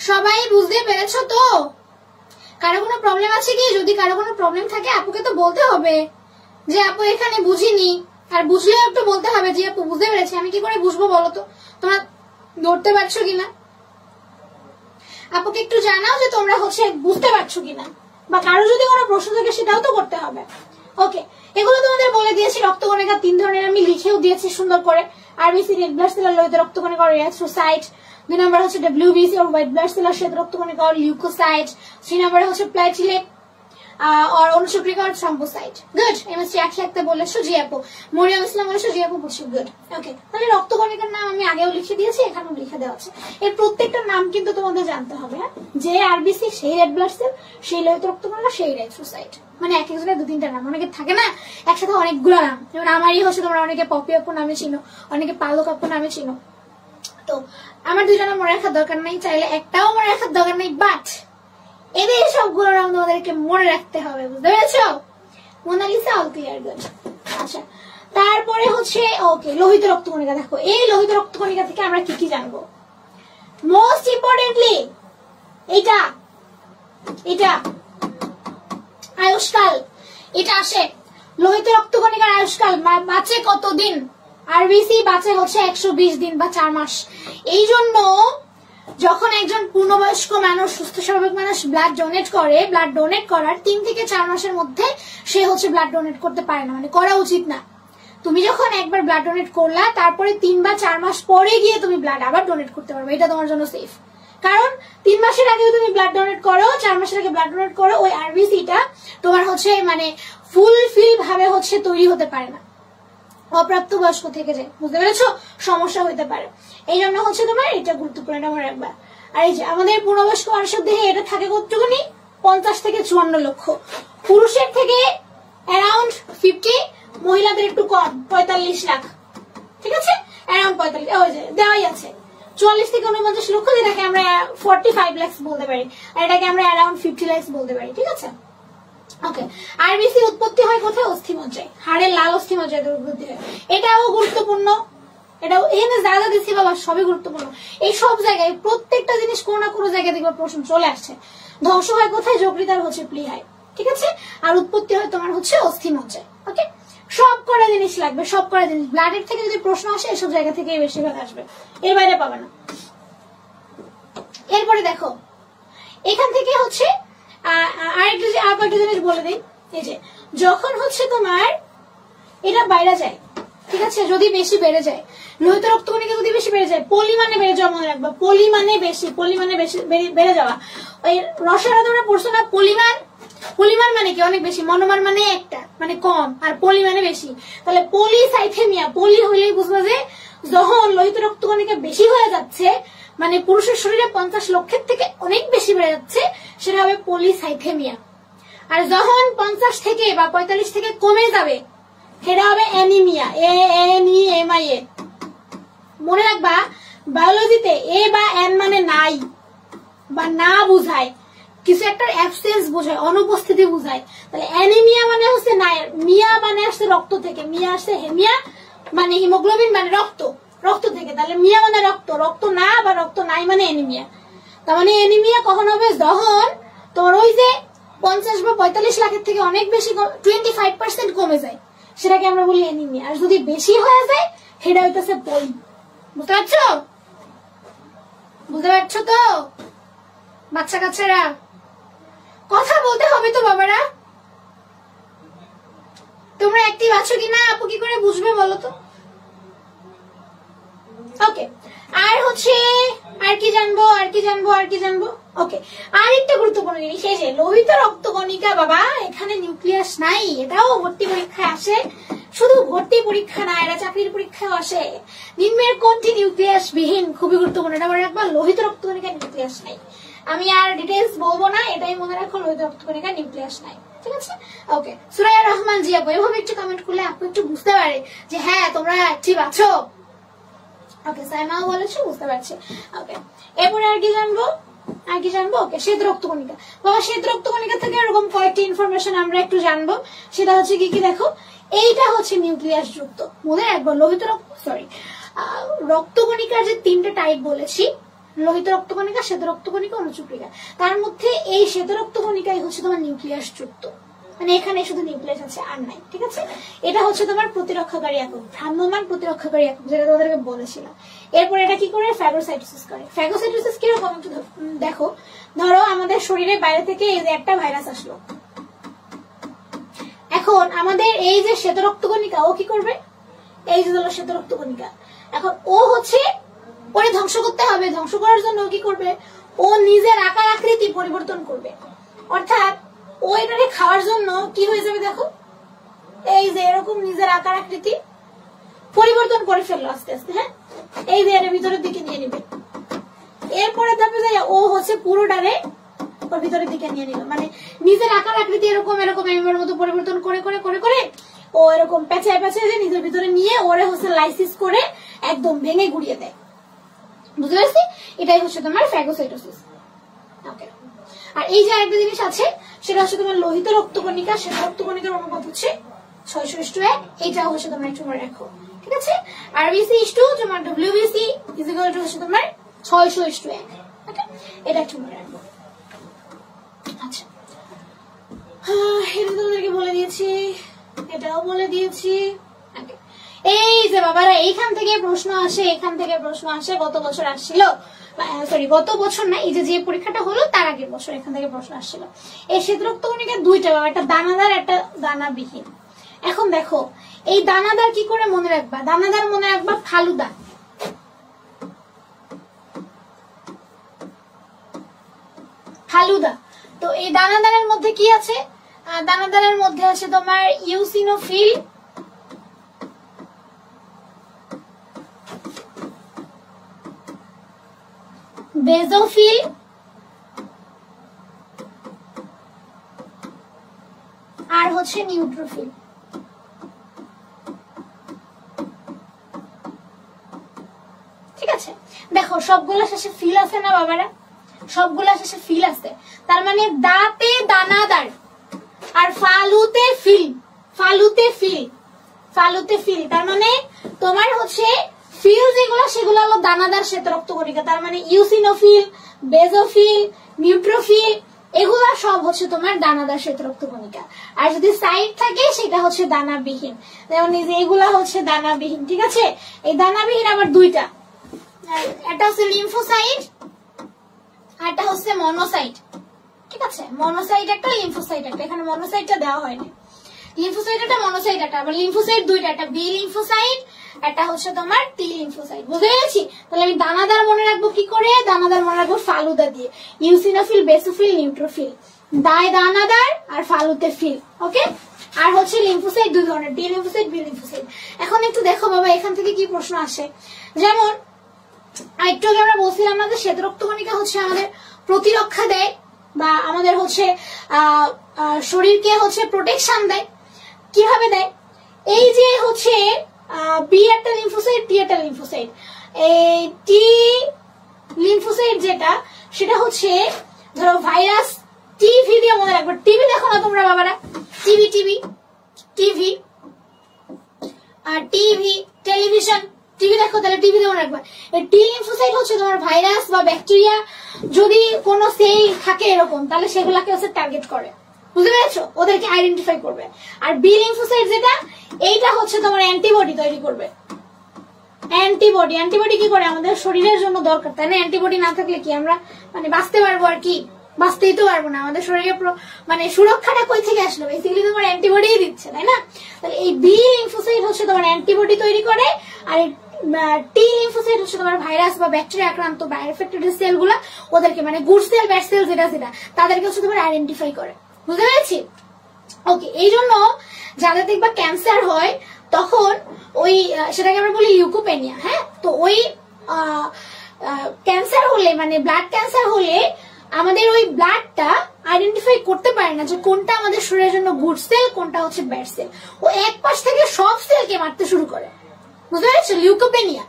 Speaker 1: সবাই বুঝতে পেরেছো তো? কারো কোনো প্রবলেম আছে কি? যদি কারো কোনো প্রবলেম থাকে আপুকে তো বলতে হবে যে আপু এখানে বুঝিনি, আর বুঝলেও একটু বলতে হবে যে আপু বুঝতে পেরেছি। আমি কি করে বুঝবো বলো তো? তোমরা ধরতে পারছো কিনা? আপুকে একটু জানাও যে তোমরা হচ্ছে বুঝতে পারছো কিনা, বা কারো যদি কোনো প্রশ্ন থাকে সেটাও তো করতে হবে। ওকে, এগুলো তোমাদের বলে দিয়েছি। রক্তকণিকা 3 ধরনের আমি লিখেও দিয়েছি সুন্দর করে। আরবিসি, রেড ব্লাড সেল, লোহিত রক্তকণিকা, এরিথ্রোসাইট। 2 নম্বরে হচ্ছে ডব্লিউবিসি और व्हाइट ब्लड सेल, श्वेत রক্তকণিকা और লিউকোসাইট। 3 নম্বরে হচ্ছে প্লেটলেট और অনুসক্রিকা और থ্রম্বোসাইট। গুড, এমএসসি এক লিখতে বলেছো জি আপু, মরিয়ম ইসলাম বলেছো জি আপু, বুঝছো। গুড, ওকে। তাহলে রক্তকণিকার নাম আমি আগেও লিখে দিয়েছি, এখানেও লিখে দেওয়া আছে। এর প্রত্যেকটার নাম কিন্তু তোমাদের জানতে হবে। হ্যাঁ, যে আরবিসি সেই রেড ব্লাড সেল, সেই লোহিত রক্তকণিকা, সেই এরিথ্রোসাইট। মানে এক একজনের 2-3টা নাম, অনেকে থাকে না একসাথে অনেকগুলো নাম। যেমন আমারই হচ্ছে তোমরা অনেকে পপি আপু নামে চিনো, অনেকে পালক আপু নামে চিনো। তো আমার 2টা নাম মনে রাখার দরকার নেই, চাইলে একটাও মনে রাখার দরকার নেই, বাট এদের সবগুলো নাম তোমাদেরকে মনে রাখতে হবে। বুঝতে পেরেছো? Monalisa, all clear. গুড। আচ্ছা, তারপরে হচ্ছে ওকে লোহিত রক্তকণিকা। দেখো, এই লোহিত রক্তকণিকা থেকে আমরা কি কি জানবো? মোস্ট ইম্পর্টেন্টলি এটা আয়ুষ্কাল, এটা আসে। লোহিত রক্তকণিকার আয়ুষ্কাল বাঁচে কতদিন? আরবিসি বাঁচে হচ্ছে 120 দিন বা 4 মাস। এই জন্য যখন একজন পূর্ণবয়স্ক মানুষ, সুস্থ স্বাভাবিক মানুষ ব্লাড ডোনেট করে, ব্লাড ডোনেট করার 3 থেকে 4 মাসের মধ্যে সে হচ্ছে ব্লাড ডোনেট করতে পারে না, মানে করা উচিত না। তুমি যখন একবার ব্লাড ডোনেট করলা, তারপরে 3 বা 4 মাস পরে গিয়ে তুমি ব্লাড আবার ডোনেট করতে পারবে, এটা তোমার জন্য সেফ। কারণ 3 মাসের আগে তুমি ব্লাড ডোনেট করো, 4 মাসের আগে ব্লাড ডোনেট করো, ওই আরবিসিটা তোমার হচ্ছে মানে ফুলফিল ভাবে হচ্ছে তৈরি হতে পারে না, অপ্রাপ্ত বয়স্ক থেকে যায়। বুঝতে পেরেছো? সমস্যা হতে পারে। এই জন্য হচ্ছে তোমার এটা গুরুত্বপূর্ণ, এটা মনে রাখবা। আর এই যে আমাদের পূর্ণবয়স্ক মানুষের দেহে এটা থাকে কতটুকুনি? 50 থেকে 54 লক্ষ। পুরুষের থেকে মহিলাদের একটু কম 45 লাখ, ঠিক আছে, অ্যারাউন্ড 45, ওই যে দেওয়াই আছে 44 থেকে 49 লক্ষ, যেটাকে আমরা 45 লাখ বলতে পারি, আর এটাকে আমরা অ্যারাউন্ড 50 লাখ বলতে পারি, ঠিক আছে। ওকে, আরবিসি উৎপত্তি হয় কোথায়? অস্থিমজ্জায়, হাড়ের লাল অস্থিমজ্জায় উৎপত্তি হয়। এটাও গুরুত্বপূর্ণ, এটাও এখানে যা যা দিচ্ছি বাবা সবই গুরুত্বপূর্ণ। এই সব জায়গায় প্রত্যেকটা জিনিস কোনো না কোনো জায়গায় দেখবে প্রশ্ন চলে আসছে। ধ্বংস হয় কোথায়? যকৃতার হচ্ছে প্লীহায়, ঠিক আছে, আর উৎপত্তি হয় তোমার হচ্ছে অস্থিমজ্জায়। ওকে, সব কটা জিনিস লাগবে, সব কটা জিনিস। ব্লাডের থেকে যদি প্রশ্ন আসে এসব জায়গা থেকে বেশিরভাগ আসবে, এর বাইরে পাবে না। এরপরে দেখো এখান থেকে হচ্ছে আরেকটা জিনিস বলে দিই, এই যে যখন হচ্ছে তোমার এটা বাইরে যায়, ঠিক আছে, যদি বেশি বেড়ে যায়, লোহিত রক্তকণিকা যদি বেশি বেড়ে যায়, পরিমাণে বেড়ে যাওয়া মনে রাখবা, পরিমাণে বেশি বেড়ে যাওয়া। ওই রসায়নে তোমরা পড়ছো না, পরিমাণ মানে কি? অনেক বেশি, মনোমার মানে একটা, মানে কম, আর পরিমাণে বেশি। তাহলে পলিসাইথেমিয়া, পলি হইলেই বুঝবা যে যখন লোহিত রক্তকণিকা বেশি হয়ে যাচ্ছে, মানে পুরুষের শরীরে 50 লক্ষের থেকে অনেক বেশি বেড়ে যাচ্ছে, সেটা হবে পলিসাইথেমিয়া। আর যখন 50 থেকে বা 45 থেকে কমে যাবে, সেটা হবে অ্যানিমিয়া, ANEMIA। মনে রাখবা বায়োলজিতে এ বা এন মানে নাই বা না বুঝায়, কিছু একটা অ্যাবসেন্স বোঝায়, অনুপস্থিতি বুঝায়। তাহলে অ্যানিমিয়া মানে হচ্ছে নাই, মিয়া মানে আসছে রক্ত থেকে, মিয়া আসছে হেমিয়া মানে হিমোগ্লোবিন মানে রক্ত থেকে। তাহলে মিয়া মানে রক্ত না বা রক্ত নাই মানে অ্যানিমিয়া। তার মানে অ্যানিমিয়া কখন হবে? যখন তোর ওই যে 50 বা 45 লাখের থেকে অনেক বেশি 25% কমে যায়, সেটাকে আমরা বলি অ্যানিমিয়া। আর যদি বেশি হয়ে যায় সেটা হইতেছে পলি। বুঝতে পারছো? বুঝতে পারছো তো বাচ্চা কাচ্চারা? কথা বলতে হবে তো বাবারা। তোমরা অ্যাক্টিভ আছো কিনা আপু কি করে বুঝবে বলো তো? ওকে, আর হচ্ছে আর কি জানবো? ওকে, আরেকটা গুরুত্বপূর্ণ জিনিস, এই যে লোহিত রক্তকণিকা বাবা, এখানে নিউক্লিয়াস নাই। এটাও ভর্তি পরীক্ষায় আসে, শুধু ভর্তি পরীক্ষা না, এটা চাকরির পরীক্ষায় আসে। নিম্নের কোনটি নিউক্লিয়াস বিহীন? খুবই গুরুত্বপূর্ণ, এটা মনে রাখবা, লোহিত রক্তকণিকা নিউক্লিয়াস নাই। আমি আর ডিটেইলস বলবো না, এটাই মনে রাখো, লোহিত রক্তকণিকা নিউক্লিয়াস নাই, ঠিক আছে। ওকে, সুরাইয়া রহমান জি আপু, এভাবে একটু কমেন্ট করলে আপু একটু বুঝতে পারে যে হ্যাঁ তোমরা অ্যাক্টিভ আছো। ওকে, সাইমাও বলেছে, বুঝতে পারছি। ওকে, এরপরে আর কি জানবো? ওকে, শ্বেত রক্তকণিকা বাবা, শ্বেত রক্তকণিকা থেকে এরকম কয়েকটি ইনফরমেশন আমরা একটু জানবো। সেটা হচ্ছে কি দেখো, এইটা হচ্ছে নিউক্লিয়াস যুক্ত, মনে রাখবো। লোহিত রক্তকণিকার যে 3টে টাইপ বলেছি, লোহিত রক্তকণিকা, শ্বেত রক্তকণিকা, অনুচক্রিকা, তার মধ্যে এই শ্বেত রক্তকণিকাই হচ্ছে তোমার নিউক্লিয়াস যুক্ত, মানে এখানে শুধু নিউক্লিয়াস আছে আর নাই, ঠিক আছে। এটা হচ্ছে তোমার প্রতিরক্ষাকারী একক, ভ্রাম্যমান প্রতিরক্ষাকারী একক, যেটা তোমাদেরকে বলেছিলাম। এরপর এটা কি করে? ফ্যাগোসাইটোসিস করে। ফ্যাগোসাইটোসিস কিরকম একটু দেখো। ধরো আমাদের শরীরের বাইরে থেকে এই যে একটা ভাইরাস আসলো, এখন আমাদের এই যে শ্বেত রক্তকণিকা ও কি করবে? এই যে হলো শ্বেত রক্তকণিকা, এখন ও হচ্ছে ওরে ধ্বংস করতে হবে। ধ্বংস করার জন্য কি করবে? ও নিজের আকার আকৃতি পরিবর্তন করবে, অর্থাৎ ও এটাকে খাওয়ার জন্য কি হয়ে যাবে দেখো, এই যে এরকম নিজের আকার আকৃতি পরিবর্তন করে ফেললো আস্তে আস্তে। হ্যাঁ, এই যে এর ভিতরের দিকে নিয়ে নিবে। এরপরে তারপরে যাই ও হচ্ছে পুরোটারে ওর ভিতরের দিকে নিয়ে নিল, মানে নিজের আকার আকৃতি এরকম এর মতো পরিবর্তন করে করে করে করে ও এরকম পেঁচায় যে নিজের ভিতরে নিয়ে ওরে হচ্ছে লাইসিস করে একদম ভেঙে গুড়িয়ে দেয়। বুঝতে পারছি? এটাই হচ্ছে তোমার ফ্যাগোসাইটোসিস। ওকে, আর এই যে আরেকটা জিনিস আছে, সেটা হচ্ছে তোমার লোহিত রক্তকণিকা, শ্বেত রক্তকণিকার অনুপাত হচ্ছে 6:1। এইটাও হচ্ছে তোমার একটু মনে রাখো, ঠিক আছে। আরবিসি ইসটু তোমার ডব্লিউবিসি ইজিক্যাল টু হচ্ছে তোমার 6:1। ওকে, এটা একটু মনে রাখবো। আচ্ছা, এটা তোমাদেরকে বলে দিয়েছি, এটাও বলে দিয়েছি। এই যে বাবারা, এইখান থেকে প্রশ্ন আসে, গত বছর আসছিল, সরি গত বছর না, এই যে পরীক্ষাটা হলো তার আগের বছর এখান থেকে প্রশ্ন আসছিল। এই শ্বেত রক্তকণিকা 2টা বাবা, একটা দানাদার একটা দানাবিহীন। এখন দেখো এই দানাদার কি করে মনে রাখবা? দানাদার মনে রাখবা ফালুদা। তো এই দানাদারের মধ্যে কি আছে? দানাদারের মধ্যে আছে তোমার ইউসিনোফিল, বেজোফিল, আর হচ্ছে নিউট্রোফিল। দেখো সবগুলো শেষে ফিল আছে না বাবারা, সবগুলা শেষে ফিল আছে, তার মানে দাতে দানাদার আর ফালুতে ফিল, ফালুতে ফিল, ফালুতে ফিল, তার মানে তোমার হচ্ছে ফিল যেগুলো সেগুলো হলো দানাদার শ্বেত রক্তকণিকা, তার মানে ইউসিনোফিল, বেজোফিল, নিউট্রোফিল এগুলা সব হচ্ছে তোমার দানাদার শ্বেত রক্তকণিকা। আর যদি সাইড থাকে সেটা হচ্ছে দানাবিহীন, যেমন এই যে এগুলা হচ্ছে দানাবিহীন, ঠিক আছে। এই দানাবিহীন আবার দুইটা, একটা হচ্ছে লিম্ফোসাইট আর একটা হচ্ছে মনোসাইট, ঠিক আছে। মনোসাইট একটা, লিম্ফোসাইট একটা, এখানে মনোসাইটটা দেওয়া হয়নি। লিম্ফোসাইট একটা, মনোসাইট একটা, আবার লিম্ফোসাইট দুইটা, একটা বি লিম্ফোসাইট একটা হচ্ছে তোমার টি লিম্ফোসাইট, বুঝতে পেরেছি। তাহলে আমি দানাদার মনে রাখবো কি করে, দানাদার মনে রাখবো ফালুদা দিয়ে, ইউসিনোফিল, বেসোফিল, নিউট্রোফিল, দায় দানাদার আর ফালুতে ফিল, ওকে। আর হচ্ছে লিম্ফোসাইট দুই ধরনের, টি লিম্ফোসাইট, বি লিম্ফোসাইট। এখন একটু দেখো বাবা এখান থেকে কি প্রশ্ন আসে, যেমন একটু আগে আমরা বলছিলাম না যে শ্বেত রক্তকণিকা হচ্ছে আমাদের প্রতিরক্ষা দেয় বা আমাদের হচ্ছে শরীরকে হচ্ছে প্রোটেকশন দেয়। কিভাবে দেয়, এই যে হচ্ছে বি একটা লিম্ফোসাইট, টি একটা লিম্ফোসাইট, এই টি লিম্ফোসাইট যেটা সেটা হচ্ছে ধরো ভাইরাস, টিভি দিয়ে মনে রাখবে, টিভি দেখো না তোমরা বাবারা, টিভি টিভি টিভি আর টিভি টেলিভিশন, টিভি দেখো তাহলে টিভি দিয়ে মনে রাখবে। এই টি লিম্ফোসাইট হচ্ছে তোমার ভাইরাস বা ব্যাকটেরিয়া যদি কোনো সেল থাকে এরকম তাহলে সেগুলাকে হচ্ছে টার্গেট করে, বুঝতে পেরেছো, ওদেরকে আইডেন্টিফাই করবে। আর বি লিম্ফোসাইট যেটা, এইটা হচ্ছে তোমার অ্যান্টিবডি তৈরি করবে। অ্যান্টিবডি, অ্যান্টিবডি কি করে, আমাদের শরীরের জন্য দরকার, তাই না। অ্যান্টিবডি না থাকলে কি আমরা মানে বাঁচতে পারবো, আর কি বাঁচতেই তো পারবো না, আমাদের শরীরে মানে সুরক্ষাটা কই থেকে আসলো, বেসিক্যালি তোমার অ্যান্টিবডি দিচ্ছে, তাই না। তাহলে এই বি লিম্ফোসাইট হচ্ছে তোমার অ্যান্টিবডি তৈরি করে, আর টি লিম্ফোসাইট হচ্ছে তোমার ভাইরাস বা ব্যাকটেরিয়া আক্রান্ত বা ইনফেক্টেড সেল গুলা ওদেরকে মানে গুড সেল ব্যাড সেল যেটা যেটা তাদেরকে হচ্ছে তোমার আইডেন্টিফাই করে, বুঝতে পেরেছি। ওকে, এই জন্য যাদের দেখবা ক্যান্সার হয় তখন ওই সেটাকে আমরা বলি লিউকোপেনিয়া, হ্যাঁ। তো ওই ক্যান্সার হলে মানে ব্লাড ক্যান্সার হলে আমাদের ওই ব্লাডটা আইডেন্টিফাই করতে পারে না যে কোনটা আমাদের শরীরের জন্য গুড সেল কোনটা হচ্ছে ব্যাড সেল, ও এক পাশ থেকে সব সেলকে মারতে শুরু করে, বুঝতে পেরেছো। লিউকোপেনিয়া,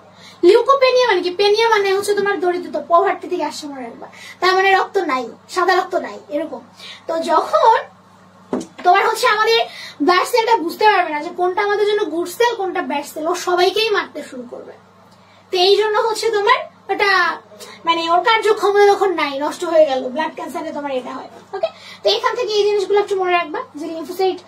Speaker 1: লিউকোপেনিয়া মানে কি, পেনিয়া মানে হচ্ছে তোমার দরিদ্রতা, পভার্টি থেকে আসছে মনে রাখবা, তার মানে রক্ত নাই, সাদা রক্ত নাই এরকম। তো যখন তোমার হচ্ছে আমাদের ব্লাড সেলটা বুঝতে পারবে না যে কোনটা আমাদের জন্য গুড সেল কোনটা ব্যাড সেল, ও সবাইকেই মারতে শুরু করবে। তো এই জন্য হচ্ছে তোমার ওটা মানে ওর কার্যক্ষমতা যখন নাই, নষ্ট হয়ে গেল, ব্লাড ক্যান্সারে তোমার এটা হয়, ওকে। তো এখান থেকে এই জিনিসগুলো একটু মনে রাখবা যে লিম্ফোসাইট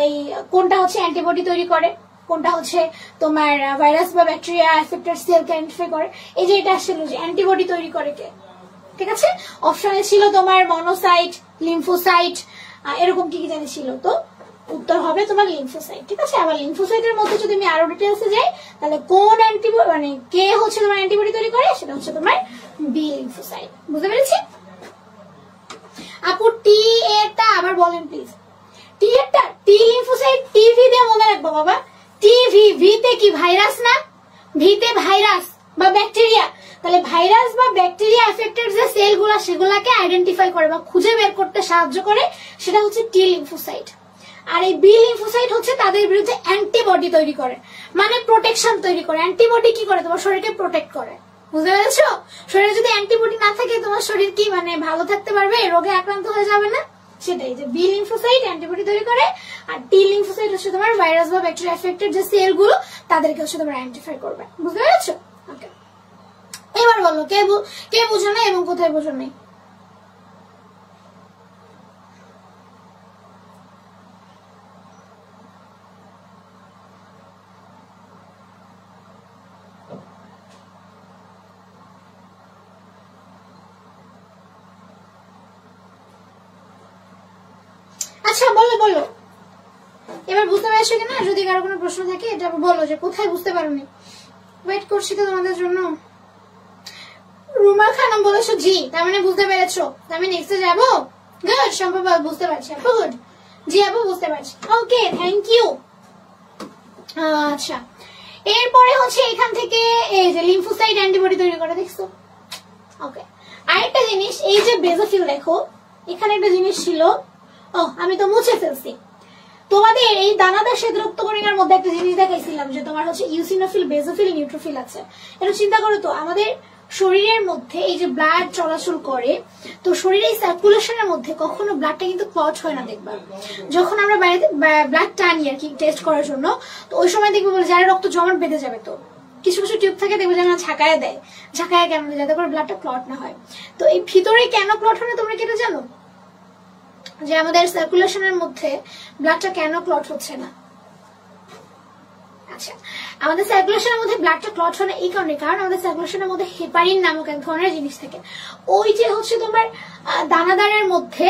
Speaker 1: এই কোনটা হচ্ছে অ্যান্টিবডি তৈরি করে, কোনটা হচ্ছে তোমার ভাইরাস বা ব্যাকটেরিয়া এফেক্টেড সেলকে আইডেন্টিফাই করে। এই যে এটা আসলে যে অ্যান্টিবডি তৈরি করে কে, ঠিক আছে। অপশনে ছিল তোমার মনোসাইট, লিম্ফোসাইট, এরকম কি কি জানি ছিল, তো উত্তর হবে তোমার লিম্ফোসাইট, ঠিক আছে। আবার লিম্ফোসাইটের মধ্যে যদি আমি আরো ডিটেলসে যাই তাহলে কোন অ্যান্টিবডি মানে কে হচ্ছে তোমার অ্যান্টিবডি তৈরি করে সেটা হচ্ছে তোমার বি লিম্ফোসাইট, বুঝতে পেরেছি। আপু টি এরটা আবার বলেন প্লিজ, টি এরটা, টি লিম্ফোসাইট টিভি দিয়ে মনে রাখবো বাবা, টিভি, ভিতে কি ভাইরাস না, ভিতে ভাইরাস বা ব্যাকটেরিয়া, তাহলে ভাইরাস বা ব্যাকটেরিয়া এফেক্টেড যে সেলগুলা সেগুলাকে আইডেন্টিফাই করে বা খুঁজে বের করতে সাহায্য করে সেটা হচ্ছে টি লিম্ফোসাইট। আর এই বি লিম্ফোসাইট হচ্ছে তাদের বিরুদ্ধে অ্যান্টিবডি তৈরি করে, মানে প্রোটেকশন তৈরি করে। অ্যান্টিবডি কি করে, তোমার শরীরকে প্রোটেক্ট করে, বুঝতে পেরেছো। শরীরে যদি অ্যান্টিবডি না থাকে তোমার শরীর কি মানে ভালো থাকতে পারবে, রোগে আক্রান্ত হয়ে যাবে না, সেটাই যে বি লিম্ফোসাইট অ্যান্টিবডি তৈরি করে, আর টি লিম্ফোসাইট হচ্ছে তোমার ভাইরাস বা ব্যাকটেরিয়া এফেক্টেড যে সেলগুলো তাদেরকে হচ্ছে তোমার আইডেন্টিফাই করবে, বুঝতে পেরেছো। ওকে, এবার বলো কে বুঝো না এবং কোথায় বুঝো নাই। আচ্ছা বলো বলো, এবার বুঝতে পেরেছো কিনা, যদি কারো কোনো প্রশ্ন থাকে এটা বলো যে কোথায় বুঝতে পারোনি। ওয়েট করছি তো তোমাদের জন্য। রুমা খানম বলেছো জি, তার মানে বুঝতে পেরেছো, আমি নেক্সটে যাবো। গুড, সম্ভব বুঝতে পারছি আপু, গুড, জি আপু বুঝতে পারছি, ওকে থ্যাংক ইউ। আচ্ছা, এরপরে হচ্ছে এখান থেকে এই যে লিম্ফোসাইট অ্যান্টিবডি তৈরি করে, দেখছো। ওকে, আরেকটা জিনিস, এই যে বেজোফিল দেখো, এখানে একটা জিনিস ছিল, ও আমি তো মুছে ফেলছি। তোমাদের এই দানাদার শ্বেত রক্তকণিকার মধ্যে একটা জিনিস দেখাইছিলাম যে তোমার হচ্ছে ইউসিনোফিল, বেজোফিল, নিউট্রোফিল আছে। এটা চিন্তা করো তো, আমাদের শরীরের মধ্যে এই যে ব্লাড চলাচল করে, তো শরীরের সার্কুলেশনের মধ্যে কখনো ব্লাডটা কিন্তু ক্লট হয় না। দেখবা যখন আমরা বাইরে ব্লাড টানি আর কি টেস্ট করার জন্য, তো ওই সময় দেখবো বলে যারা রক্ত জমাট বেঁধে যাবে, তো কিছু কিছু টিউব থাকে দেখবে যেন ঝাঁকায় দেয়, ঝাঁকায় কেন যাতে করে ব্লাডটা ক্লট না হয়। তো এই ভিতরে কেন ক্লট হয় না তোমরা কি এটা জানো? যে আমাদের সার্কুলেশনের মধ্যে ব্লাডটা কেন ক্লট হচ্ছে না? আচ্ছা, আমাদের সার্কুলেশনের মধ্যে ব্লাডটা ক্লট হয় না এই কারণে, কারণ আমাদের সার্কুলেশনের মধ্যে হেপারিন নামক এক ধরনের জিনিস থাকে। ওই যে হচ্ছে তোমার দানাদারের মধ্যে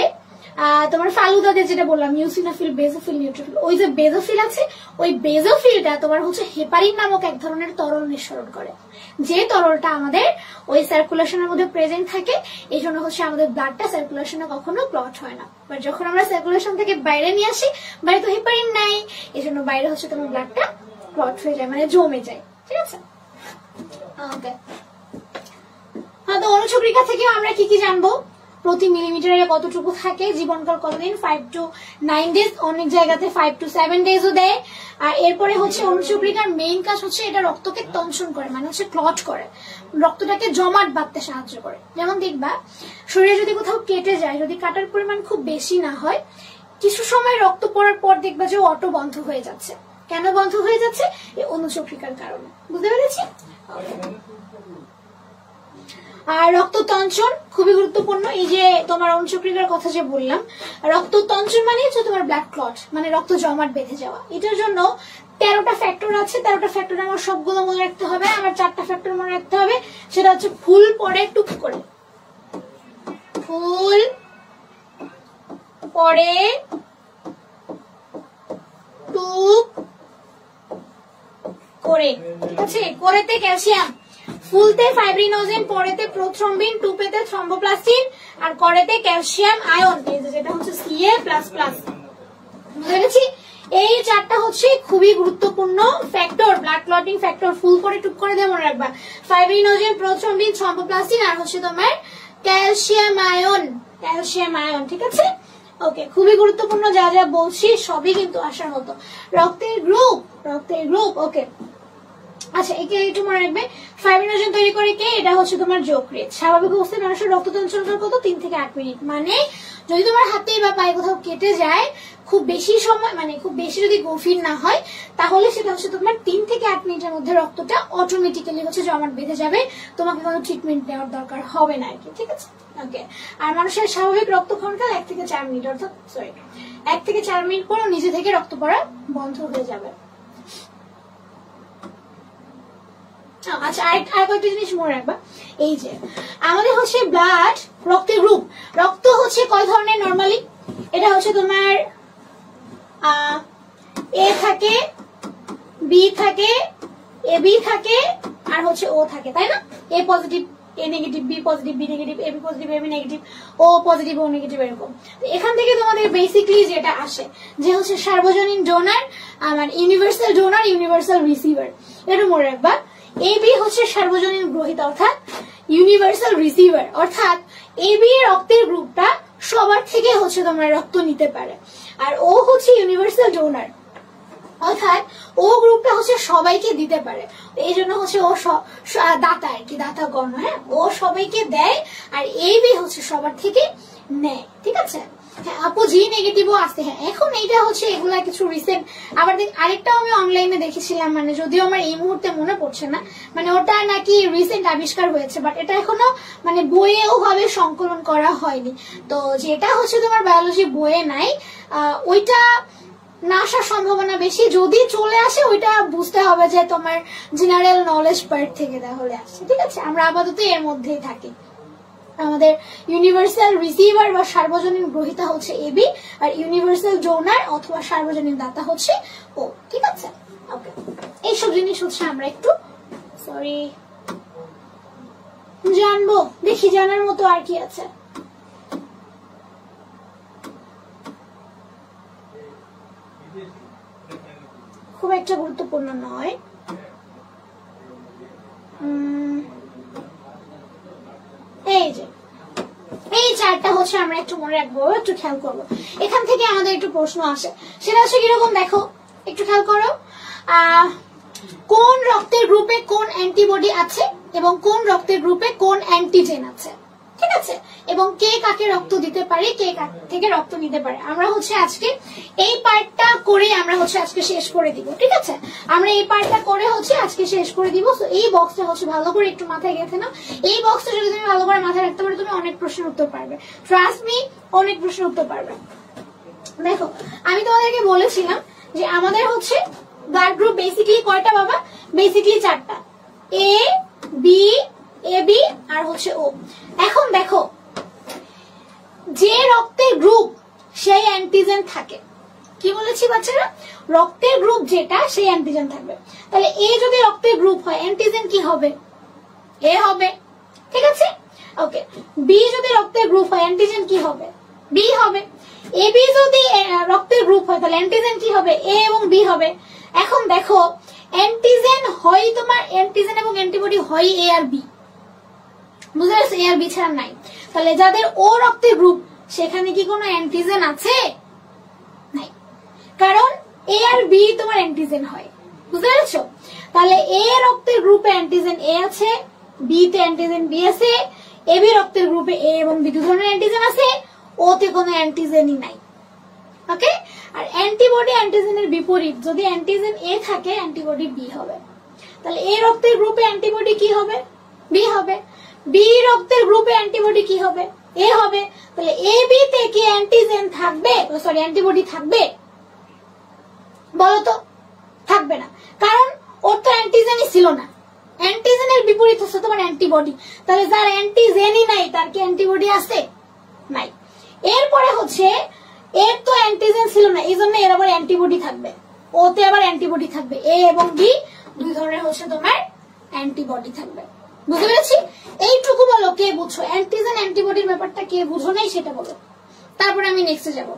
Speaker 1: তোমার ফালুদাদের যেটা বললাম ইউসিনোফিল, বেজোফিল, নিউট্রোফিল, ওই যে বেজোফিল আছে, ওই বেজোফিলটা তোমার হচ্ছে হেপারিন নামক এক ধরনের তরল নিঃসরণ করে, যে তরলটা আমাদের ওই সার্কুলেশনের মধ্যে প্রেজেন্ট থাকে। এই জন্য হচ্ছে আমাদের ব্লাডটা সার্কুলেশনে কখনো ক্লট হয় না। বাট যখন আমরা সার্কুলেশন থেকে বাইরে নিয়ে আসি, বাইরে তো হেপারিন নাই, এই জন্য বাইরে হচ্ছে তোমার ব্লাডটা ক্লট হয়ে যায়, মানে জমে যায়। ঠিক আছে, ওকে। তো অনুচক্রিকা থেকে আমরা কি কি জানবো? প্রতি মিলিমিটারে কতটুকু থাকে, জীবনকাল কতদিন, 5 to 9 days, অনেক জায়গাতে 5 to 7 daysও দেয়। আর এরপরে হচ্ছে অনুচক্রিকার মেইন কাজ হচ্ছে এটা রক্তকে তঞ্চন করে, মানে হচ্ছে ক্লট করে, রক্তটাকে জমাট বাঁধতে সাহায্য করে। যেমন দেখবা শরীরে যদি কোথাও কেটে যায়, যদি কাটার পরিমাণ খুব বেশি না হয়, কিছু সময় রক্ত পড়ার পর দেখবা যে অটো বন্ধ হয়ে যাচ্ছে। কেন বন্ধ হয়ে যাচ্ছে? এই অনুচক্রিকার কারণে। বুঝতে পেরেছি? আর রক্ততঞ্চন খুবই গুরুত্বপূর্ণ। এই যে তোমার অনুচক্রিকার কথা যে বললাম, রক্ততঞ্চন মানে হচ্ছে তোমার ব্লাড ক্লট, মানে রক্ত জমাট বেঁধে যাওয়া। এটার জন্য 13টা ফ্যাক্টর আছে। 13টা ফ্যাক্টর আমার সবগুলো মনে রাখতে হবে। আমার 4টা ফ্যাক্টর মনে রাখতে হবে। সেটা হচ্ছে ফুল পরে টুক করে, ফুল পরে টুক করে, ঠিক আছে? করেতে ক্যালসিয়াম, ফুলতে ফাইব্রিনোজেন, পরেতে প্রোথ্রম্বিন, টুপেতে থ্রম্বোপ্লাস্টিন, আর করেতে ক্যালসিয়াম আয়ন, যেটা হচ্ছে Ca++। বুঝেছি? এই 4টা হচ্ছে খুবই গুরুত্বপূর্ণ ফ্যাক্টর, ব্লাড ক্লটিং ফ্যাক্টর। ফুল পরে টুক করে দিয়ে মনে রাখবা, ফাইব্রিনোজেন, প্রোথ্রম্বিন, থ্রম্বোপ্লাস্টিন, আর হচ্ছে তোমার ক্যালসিয়াম আয়ন, ক্যালসিয়াম আয়ন। ঠিক আছে, ওকে। খুবই গুরুত্বপূর্ণ, যা যা বলছি সবই কিন্তু আসার মতো। রক্তের গ্রুপ, রক্তের গ্রুপ, ওকে। আচ্ছা, একে একটু মনে রাখবে, ফাইব্রিনোজেন তৈরি করে কে? এটা হচ্ছে তোমার যকৃৎ। স্বাভাবিক অবস্থায় মানুষের রক্ততঞ্চন কত? 3 থেকে 8 মিনিট। মানে যদি তোমার হাতে বা পায়ে কোথাও কেটে যায়, খুব বেশি সময়, মানে খুব বেশি যদি গভীর না হয়, তাহলে সেটা হচ্ছে তোমার 3 থেকে 8 মিনিটের মধ্যে রক্তটা অটোমেটিক্যালি হচ্ছে জমাট বেঁধে যাবে, তোমাকে কোনো ট্রিটমেন্ট নেওয়ার দরকার হবে না আর কি। ঠিক আছে, ওকে। আর মানুষের স্বাভাবিক রক্তক্ষরণকাল 1 থেকে 4 মিনিট, অর্থাৎ 1 থেকে 4 মিনিট পর নিজে থেকে রক্ত পড়া বন্ধ হয়ে যাবে। আচ্ছা, আর কয়েকটা জিনিস মনে রাখবা। এই যে আমাদের হচ্ছে ব্লাড, রক্তের গ্রুপ, রক্ত হচ্ছে কয় ধরনের নরমালি? এটা হচ্ছে তোমার এ থাকে, বি থাকে, এ বি থাকে, আর হচ্ছে ও থাকে, তাই না? A positive, A negative, B positive, B negative, A B positive, A B negative, O positive, O negative, এরকম। এখান থেকে তোমাদের বেসিক্যালি যেটা আসে যে হচ্ছে সার্বজনীন ডোনার, আমার ইউনিভার্সাল ডোনার, ইউনিভার্সাল রিসিভার। এটা মনে রাখবা। এবি হচ্ছে সার্বজনীন গ্রহীতা, অর্থাৎ ইউনিভার্সাল রিসিভার, অর্থাৎ এবি রক্তের গ্রুপটা সবার থেকে হচ্ছে তোমরা রক্ত নিতে পারে। আর ও হচ্ছে ইউনিভার্সাল ডোনার, অর্থাৎ ও গ্রুপটা হচ্ছে সবাইকে দিতে পারে। এই জন্য হচ্ছে ও দাতা আর কি, দাতা গণ। হ্যাঁ, ও সবাইকে দেয়, আর এবি হচ্ছে সবার থেকে নেয়। ঠিক আছে, হ্যাঁ আপু, জি নেগেটিভও আছে। হ্যাঁ, এখন এইটা হচ্ছে এগুলা কিছু রিসেন্ট। আবার আরেকটাও আমি অনলাইনে দেখেছিলাম, মানে যদিও আমার এই মুহূর্তে মনে পড়ছে না, মানে ওটা নাকি রিসেন্ট আবিষ্কার হয়েছে, বাট এটা এখনো মানে বইয়েও ভাবে সংকলন করা হয়নি। তো যেটা হচ্ছে তোমার বায়োলজি বইয়ে নাই, ওইটা না আসার সম্ভাবনা বেশি। যদি চলে আসে ওইটা বুঝতে হবে যে তোমার জেনারেল নলেজ পার্ট থেকে তাহলে আসছে। ঠিক আছে, আমরা আপাতত এর মধ্যেই থাকি। আমাদের ইউনিভার্সাল রিসিভার বা সার্বজনীন গ্রহীতা হচ্ছে এবি, আর ইউনিভার্সাল ডোনার অথবা সার্বজনীন দাতা হচ্ছে ও। ঠিক আছে, ওকে। এইসব জিনিস হচ্ছে আমরা একটু জানবো। দেখি জানার মতো আর কি আছে। খুব একটা গুরুত্বপূর্ণ নয়। এই যে এই 4টা হচ্ছে আমরা একটু মনে রাখবো, একটু খেয়াল করবো। এখান থেকে আমাদের একটু প্রশ্ন আসে, সেটা হচ্ছে কিরকম দেখো, একটু খেয়াল করো। কোন রক্তের গ্রুপে কোন অ্যান্টিবডি আছে এবং কোন রক্তের গ্রুপে কোন অ্যান্টিজেন আছে, ঠিক আছে, এবং কে কাকে রক্ত দিতে পারে, কে কার থেকে রক্ত নিতে পারে। আমরা হচ্ছে আজকে এই পার্টটা করে আমরা হচ্ছে আজকে শেষ করে দিব, ঠিক আছে, আমরা এই পার্টটা করে হচ্ছে আজকে শেষ করে দিব। তো এই বক্সটা হচ্ছে ভালো করে একটু মাথায় গেঁথে নাও। এই বক্সটা যদি তুমি ভালো করে মাথায় রাখতে পারো তুমি অনেক প্রশ্নের উত্তর পারবে, ট্রাস্ট মি, অনেক প্রশ্নের উত্তর পারবে। দেখো আমি তোমাদেরকে বলেছিলাম যে আমাদের হচ্ছে ব্লাড গ্রুপ বেসিক্যালি কয়টা বাবা, বেসিক্যালি 4টা, এ বি, এ বি আর হচ্ছে ও। এখন দেখো যে রক্তের গ্রুপ সেই অ্যান্টিজেন থাকে, কি বলেছি বাচ্চারা, রক্তের গ্রুপ যেটা সেই অ্যান্টিজেন থাকবে। তাহলে এ যদি রক্তের গ্রুপ হয় অ্যান্টিজেন কি হবে, এ হবে, ঠিক আছে, ওকে। বি যদি রক্তের গ্রুপ হয় অ্যান্টিজেন কি হবে, বি হবে। এ বি যদি রক্তের গ্রুপ হয় তাহলে অ্যান্টিজেন কি হবে, এ এবং বি হবে। এখন দেখো অ্যান্টিজেন হয় তোমার, অ্যান্টিজেন এবং অ্যান্টিবডি হয় এ আর বি, বুঝতে পারছো, এ আর বি ছাড়া নাই। তাহলে যাদের ও রক্তের গ্রুপ সেখানে কি কোনো অ্যান্টিজেন আছে, নাই, কারণ এ আর বি তোমার অ্যান্টিজেন হয়, বুঝতে পারছো। তাহলে এ রক্তের গ্রুপে অ্যান্টিজেন এ আছে, বি তে অ্যান্টিজেন বি আছে, এ বি রক্তের গ্রুপে এ এবং বি দু ধরনের অ্যান্টিজেন আছে, ওতে কোনো অ্যান্টিজেনই নাই, ওকে। আর অ্যান্টিবডি অ্যান্টিজেনের বিপরীত, যদি অ্যান্টিজেন এ থাকে অ্যান্টিবডি বি হবে। তাহলে এ রক্তের গ্রুপে অ্যান্টিবডি কি হবে, বি হবে। বি রক্তের গ্রুপে অ্যান্টিবডি কি হবে, এ হবে। তাহলে এ বি তে কি অ্যান্টিজেন থাকবে, সরি অ্যান্টিবডি থাকবে, বলো তো, থাকবে না, কারণ ওর তো অ্যান্টিজেনই ছিল না। অ্যান্টিজেনের বিপরীত হচ্ছে তোমার অ্যান্টিবডি। তাহলে যার অ্যান্টিজেনই নাই তার কি অ্যান্টিবডি আছে, নাই। এরপরে হচ্ছে এর তো অ্যান্টিজেন ছিল না, এই জন্য এর আবার অ্যান্টিবডি থাকবে, ওতে আবার অ্যান্টিবডি থাকবে, এ এবং বি দুই ধরনের হচ্ছে তোমার অ্যান্টিবডি থাকবে, বুঝতে পেরেছি। এইটুকু বলো কে বুঝছো, অ্যান্টিজেন অ্যান্টিবডির ব্যাপারটা কে বুঝো নাই সেটা বলো, তারপরে আমি নেক্সটে যাব।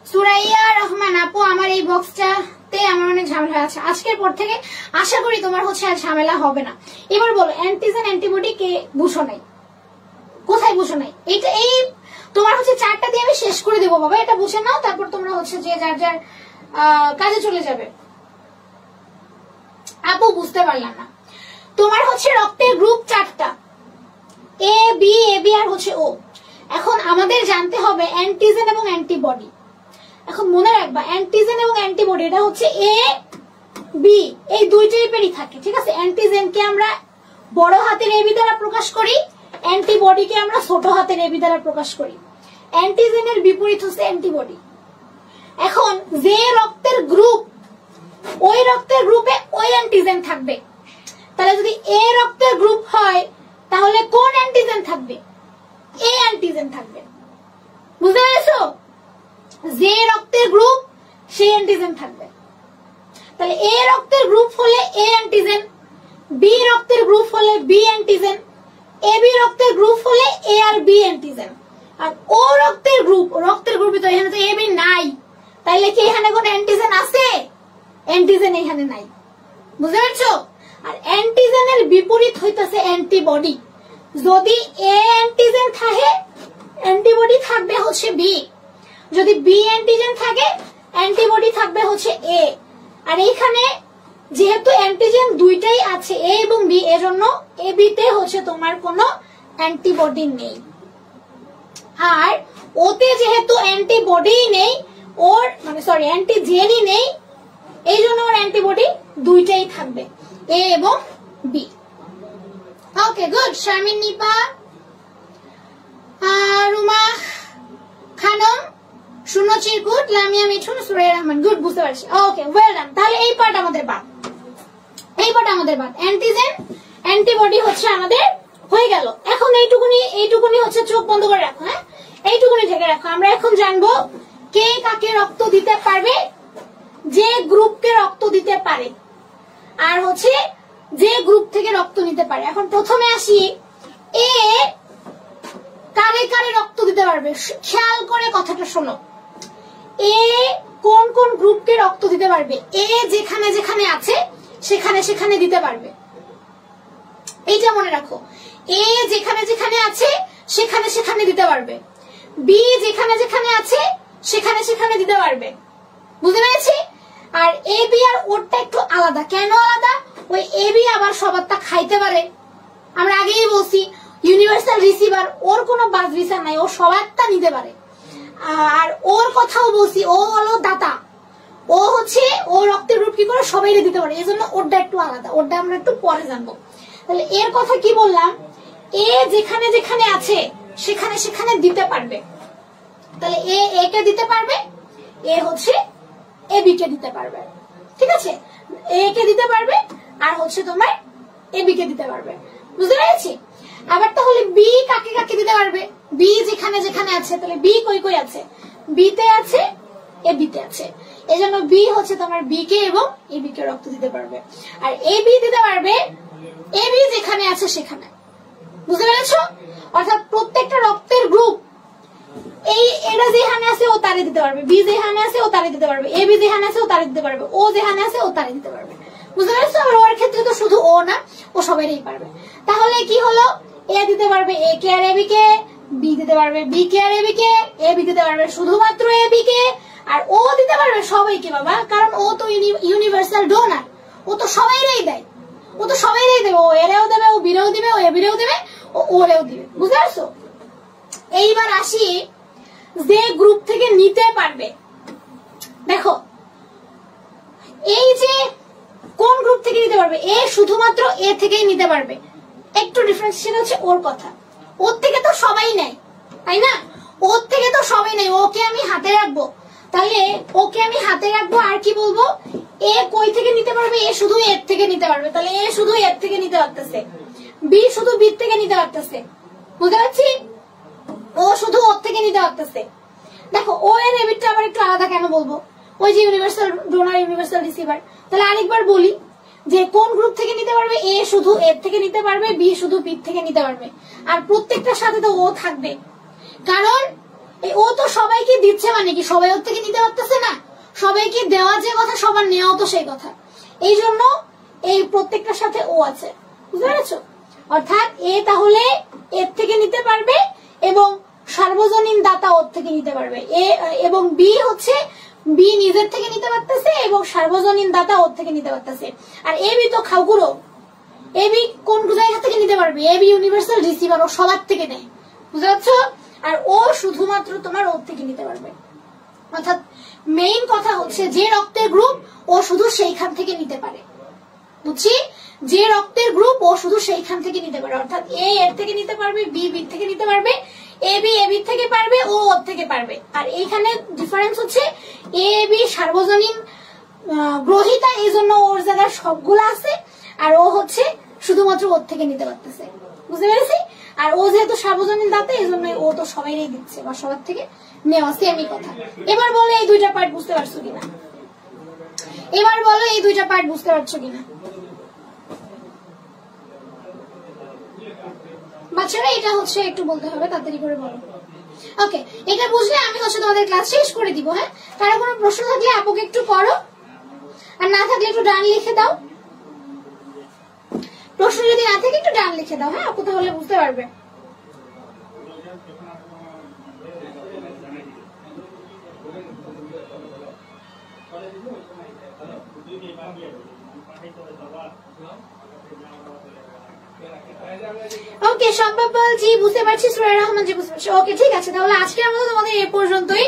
Speaker 1: সুরাইয়া রহমান আপু, আমার এই বক্সটাতে আমার অনেক ঝামেলা আছে, আজকের পর থেকে আশা করি তোমার হচ্ছে আর ঝামেলা হবে না। এবার বলো অ্যান্টিজেন অ্যান্টিবডি কে বুঝো নাই, কোথায় বুঝো নাই, এইটা এই তোমার হচ্ছে 4টা দিয়ে আমি শেষ করে দেবো বাবা, এটা বুঝে নাও, তারপর তোমরা হচ্ছে যে যার যার কাজে চলে যাবে। আপু বুঝতে পারলাম না, তোমার হচ্ছে রক্তের গ্রুপ 4টা, এ বি আর হচ্ছে ও। এখন আমাদের জানতে হবে অ্যান্টিজেন এবং অ্যান্টিবডি। এখন মনে রাখবা অ্যান্টিজেন এবং অ্যান্টিবডি এটা হচ্ছে এ বি এই দুই টাইপেরই থাকে, ঠিক আছে। অ্যান্টিজেনকে আমরা বড় হাতের এ বি দ্বারা প্রকাশ করি, অ্যান্টিবডিকে আমরা ছোট হাতের এ বি দ্বারা প্রকাশ করি। অ্যান্টিজেনের বিপরীত হচ্ছে অ্যান্টিবডি। এখন যে রক্তের গ্রুপ ওই রক্তের গ্রুপে ওই অ্যান্টিজেন থাকবে, তাহলে যদি এ রক্তের গ্রুপ হয় তাহলে কোন অ্যান্টিজেন থাকবে, এ অ্যান্টিজেন থাকবে, বুঝতে পেরেছো। যে রক্তের গ্রুপ সেই অ্যান্টিজেন থাকবে। তাহলে এ রক্তের গ্রুপ হলে এ অ্যান্টিজেন, বি রক্তের গ্রুপ হলে বি অ্যান্টিজেন, এ বি রক্তের গ্রুপ হলে এ আর বি অ্যান্টিজেন। আর ও রক্তের গ্রুপে তো এখানে তো এ বি নাই, তাইলে কি এখানে কোন অ্যান্টিজেন আছে, অ্যান্টিজেন এখানে নাই, বুঝতে পারছো। আর অ্যান্টিজেনের বিপরীত হইতেছে অ্যান্টিবডি। যদি এ অ্যান্টিজেন থাকে অ্যান্টিবডি থাকবে হচ্ছে বি, যদি বি অ্যান্টিজেন থাকে অ্যান্টিবডি থাকবে হচ্ছে এ। আর এইখানে যেহেতু অ্যান্টিজেন দুইটাই আছে এ এবং বি, এজন্য এ বি তে হচ্ছে তোমার কোনো অ্যান্টিবডি নেই। আর ওতে যেহেতু অ্যান্টিবডি নেই, ওর মানে সরি অ্যান্টিজেনই নেই, এই জন্য ওর অ্যান্টিবডি দুইটাই থাকবে, এ এবং B. Okay good. Sharmin Nipa, Ruma Khanam, শূন্য চিরকুট, লামিয়া মিঠুন, সুরাইয়া রহমান, গুড, বুঝতে পারছি। Okay well done. তাহলে এই পার্ট আমাদের বাদ, অ্যান্টিজেন অ্যান্টিবডি হচ্ছে আমাদের হয়ে গেল। এখন এইটুকুনি হচ্ছে চোখ বন্ধ করে রাখো, হ্যাঁ, এইটুকুনি ঢেকে রাখো। আমরা এখন জানবো কে কাকে রক্ত দিতে পারবে, যে গ্রুপকে রক্ত দিতে পারে আর হচ্ছে যে গ্রুপ থেকে রক্ত নিতে পারে। এখন প্রথমে আসি এ কারে কারে রক্ত দিতে পারবে, খেয়াল করে কথাটা শোনো। এ কোন কোন গ্রুপকে রক্ত দিতে পারবে, এ যেখানে যেখানে আছে সেখানে সেখানে দিতে পারবে, এইটা মনে রাখো। এ যেখানে যেখানে আছে সেখানে সেখানে দিতে পারবে, বি যেখানে যেখানে আছে সেখানে সেখানে দিতে পারবে, বুঝতে পেরেছি। আর এ বি আর ওরটা একটু আলাদা, কেন আলাদা, ওই এবি আবার সবারটা খাইতে পারে। আমরা আগেই বলছি ইউনিভার্সাল রিসিভার, ওর কোনো বাস বিচার নাই, ও সবারটা নিতে পারে। আর ওর কথাও বলছি, ও হলো দাতা, ও হচ্ছে ও রক্তের গ্রুপ কি করে সবাই দিতে পারে, এই জন্য ওরটা একটু আলাদা, ওরটা আমরা একটু পরে জানবো। তাহলে এর কথা কি বললাম, এ যেখানে যেখানে আছে সেখানে সেখানে দিতে পারবে। তাহলে এ কে দিতে পারবে, এ হচ্ছে এ বি কে দিতে পারবে, ঠিক আছে? এ কে দিতে পারবে আর হচ্ছে তোমার এ বি কে দিতে পারবে, বুঝতে পেরেছি? আবার তাহলে বি কাকে কাকে দিতে পারবে, বি যেখানে যেখানে আছে, তাহলে বি কই কই আছে, বি তে আছে, এ বি তে আছে, এই জন্য বি হচ্ছে তোমার বি কে এবং এ বি কে রক্ত দিতে পারবে। আর এ বি দিতে পারবে এ বি যেখানে আছে সেখানে, বুঝতে পেরেছো? অর্থাৎ প্রত্যেকটা রক্তের গ্রুপ এটা যেখানে আছে ও তারে দিতে পারবে, বি যেখানে আছে ও তারে দিতে পারবে, এ বি যেখানে আছে ও তারে দিতে পারবে, ও যেখানে আছে ও তারে দিতে পারবে, বুঝতে পেরেছো? আর ওর ক্ষেত্রে তো শুধু ও না, ও সবাইই পারবে। তাহলে কি হলো, এ দিতে পারবে এ কে আর এ বি কে, বি দিতে পারবে B K R A B K, A B দিতে পারবে শুধুমাত্র এ বি কে, আর ও দিতে পারবে সবাইকে বাবা, কারণ ও তো ইউনিভার্সাল ডোনার, ও তো সবাইরই দেয়, ও তো সবাইরই দেবে, ও এরেও দেবে, ও বিরেও দিবে, ও এ বিরেও দেবে, ও ওরেও দিবে, বুঝতে পারছো? এইবার আসি যে গ্রুপ থেকে নিতে পারবে। দেখো এই যে কোন গ্রুপ থেকে নিতে পারবে, এ শুধুমাত্র এ থেকেই নিতে পারবে। একটু ডিফারেন্স সেটা হচ্ছে ওর কথা, ওর থেকে তো সবাই নেয়, তাই না? ওর থেকে তো সবাই নেয়, ওকে আমি হাতে রাখবো, তাহলে ওকে আমি হাতে রাখবো। আর কি বলবো, এ কই থেকে নিতে পারবে, এ শুধু এর থেকে নিতে পারবে, তাহলে এ শুধু এর থেকে নিতে পারতেছে, বি শুধু বি থেকে নিতে পারতেছে, বুঝতে পারছি? ও শুধু ওর থেকে নিতে পারতেছে। দেখো ও এর এবিটটা আবার একটু আলাদা কেন বলবো, ওই যে ইউনিভার্সাল ডোনার ইউনিভার্সাল রিসিভার। তাহলে আরেকবার বলি যে কোন গ্রুপ থেকে নিতে পারবে, এ শুধু এর থেকে নিতে পারবে, বি শুধু বি থেকে নিতে পারবে, আর প্রত্যেকটার সাথে তো ও থাকবে, কারণ ও তো সবাইকে দিচ্ছে, মানে কি সবাই ওর থেকে নিতে পারতেছে না, সবাইকে দেওয়া যে কথা সবার নেওয়াও তো সেই কথা, এই জন্য এই প্রত্যেকটার সাথে ও আছে, বুঝতে পেরেছো? অর্থাৎ এ তাহলে এর থেকে নিতে পারবে এবং সার্বজনীন দাতা ওর থেকে নিতে পারবে, এবং বি হচ্ছে বি নিজের থেকে নিতে পারতেছে এবং সার্বজনীন দাতা ওর থেকে নিতে পারতেছে। আর এ বি তো খাওগুলো, এ বি কোন জায়গা থেকে নিতে পারবে, এ বি ইউনিভার্সাল রিসিভার, ও সবার থেকে নেয়, বুঝতে পারছো? আর ও শুধুমাত্র তোমার ওর থেকে নিতে পারবে। অর্থাৎ মেইন কথা হচ্ছে যে রক্তের গ্রুপ ও শুধু সেইখান থেকে নিতে পারে, বুঝছি? যে রক্তের গ্রুপ ও শুধু সেইখান থেকে নিতে পারে, অর্থাৎ এ এর থেকে নিতে পারবে, বি বি থেকে নিতে পারবে, এ বি এ বি থেকে পারবে, ও ওর থেকে পারবে। আর এইখানে ডিফারেন্স হচ্ছে এ বি সার্বজনীন গ্রহিতা, এই জন্য ওর জায়গায় সবগুলো আছে, আর ও হচ্ছে শুধুমাত্র ওর থেকে নিতে পারতেছে, বুঝতে পেরেছি? আর ও যেহেতু সার্বজনীন দাতা, এই জন্য ও তো সবাইই দিচ্ছে বা সবার থেকে নেওয়া, সেমই কথা। এবার বলো এই দুইটা পার্ট বুঝতে পারছো কিনা, এবার বলো এই দুইটা পার্ট বুঝতে পারছো কিনা বাচ্চারা? এটা হচ্ছে একটু বলতে হবে, তাড়াতাড়ি করে বলো। ওকে, এটা বুঝলে আমি হচ্ছে তোমাদের ক্লাস শেষ করে দিব। হ্যাঁ, কারো কোনো প্রশ্ন থাকলে আপুকে একটু করো, আর না থাকলে একটু ডান লিখে দাও। প্রশ্ন যদি না থাকে একটু ডান লিখে দাও, হ্যাঁ আপু, তাহলে বুঝতে পারবে। ওকে, সম্ভব জি বুঝতে পারছি, সুরাই রহমান জি বুঝতে পারছি। ওকে, ঠিক আছে, তাহলে আজকের মতো তোমাদের এ পর্যন্তই।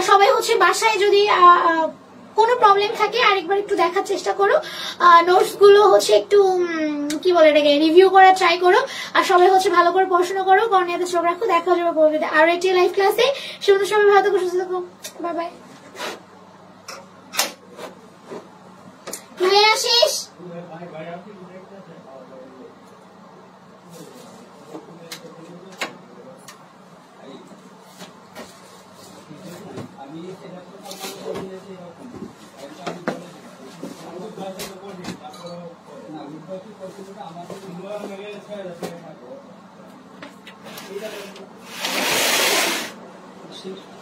Speaker 1: সবাই হচ্ছে বাসায় যদি কোনো প্রবলেম থাকে আরেকবার একটু দেখার চেষ্টা করো, নোটস গুলো হচ্ছে একটু কি বলে এটাকে রিভিউ করে ট্রাই করো, আর সবাই হচ্ছে ভালো করে পড়াশোনা করো, কর্নিয়াতে চোখ রাখো। দেখা যাবে পরবর্তীতে আরো একটি লাইভ ক্লাসে। সুন্দর সবাই ভালো থাকো, সুস্থ থাকো, বাই বাই। হয়ে আসিস
Speaker 2: আমাদের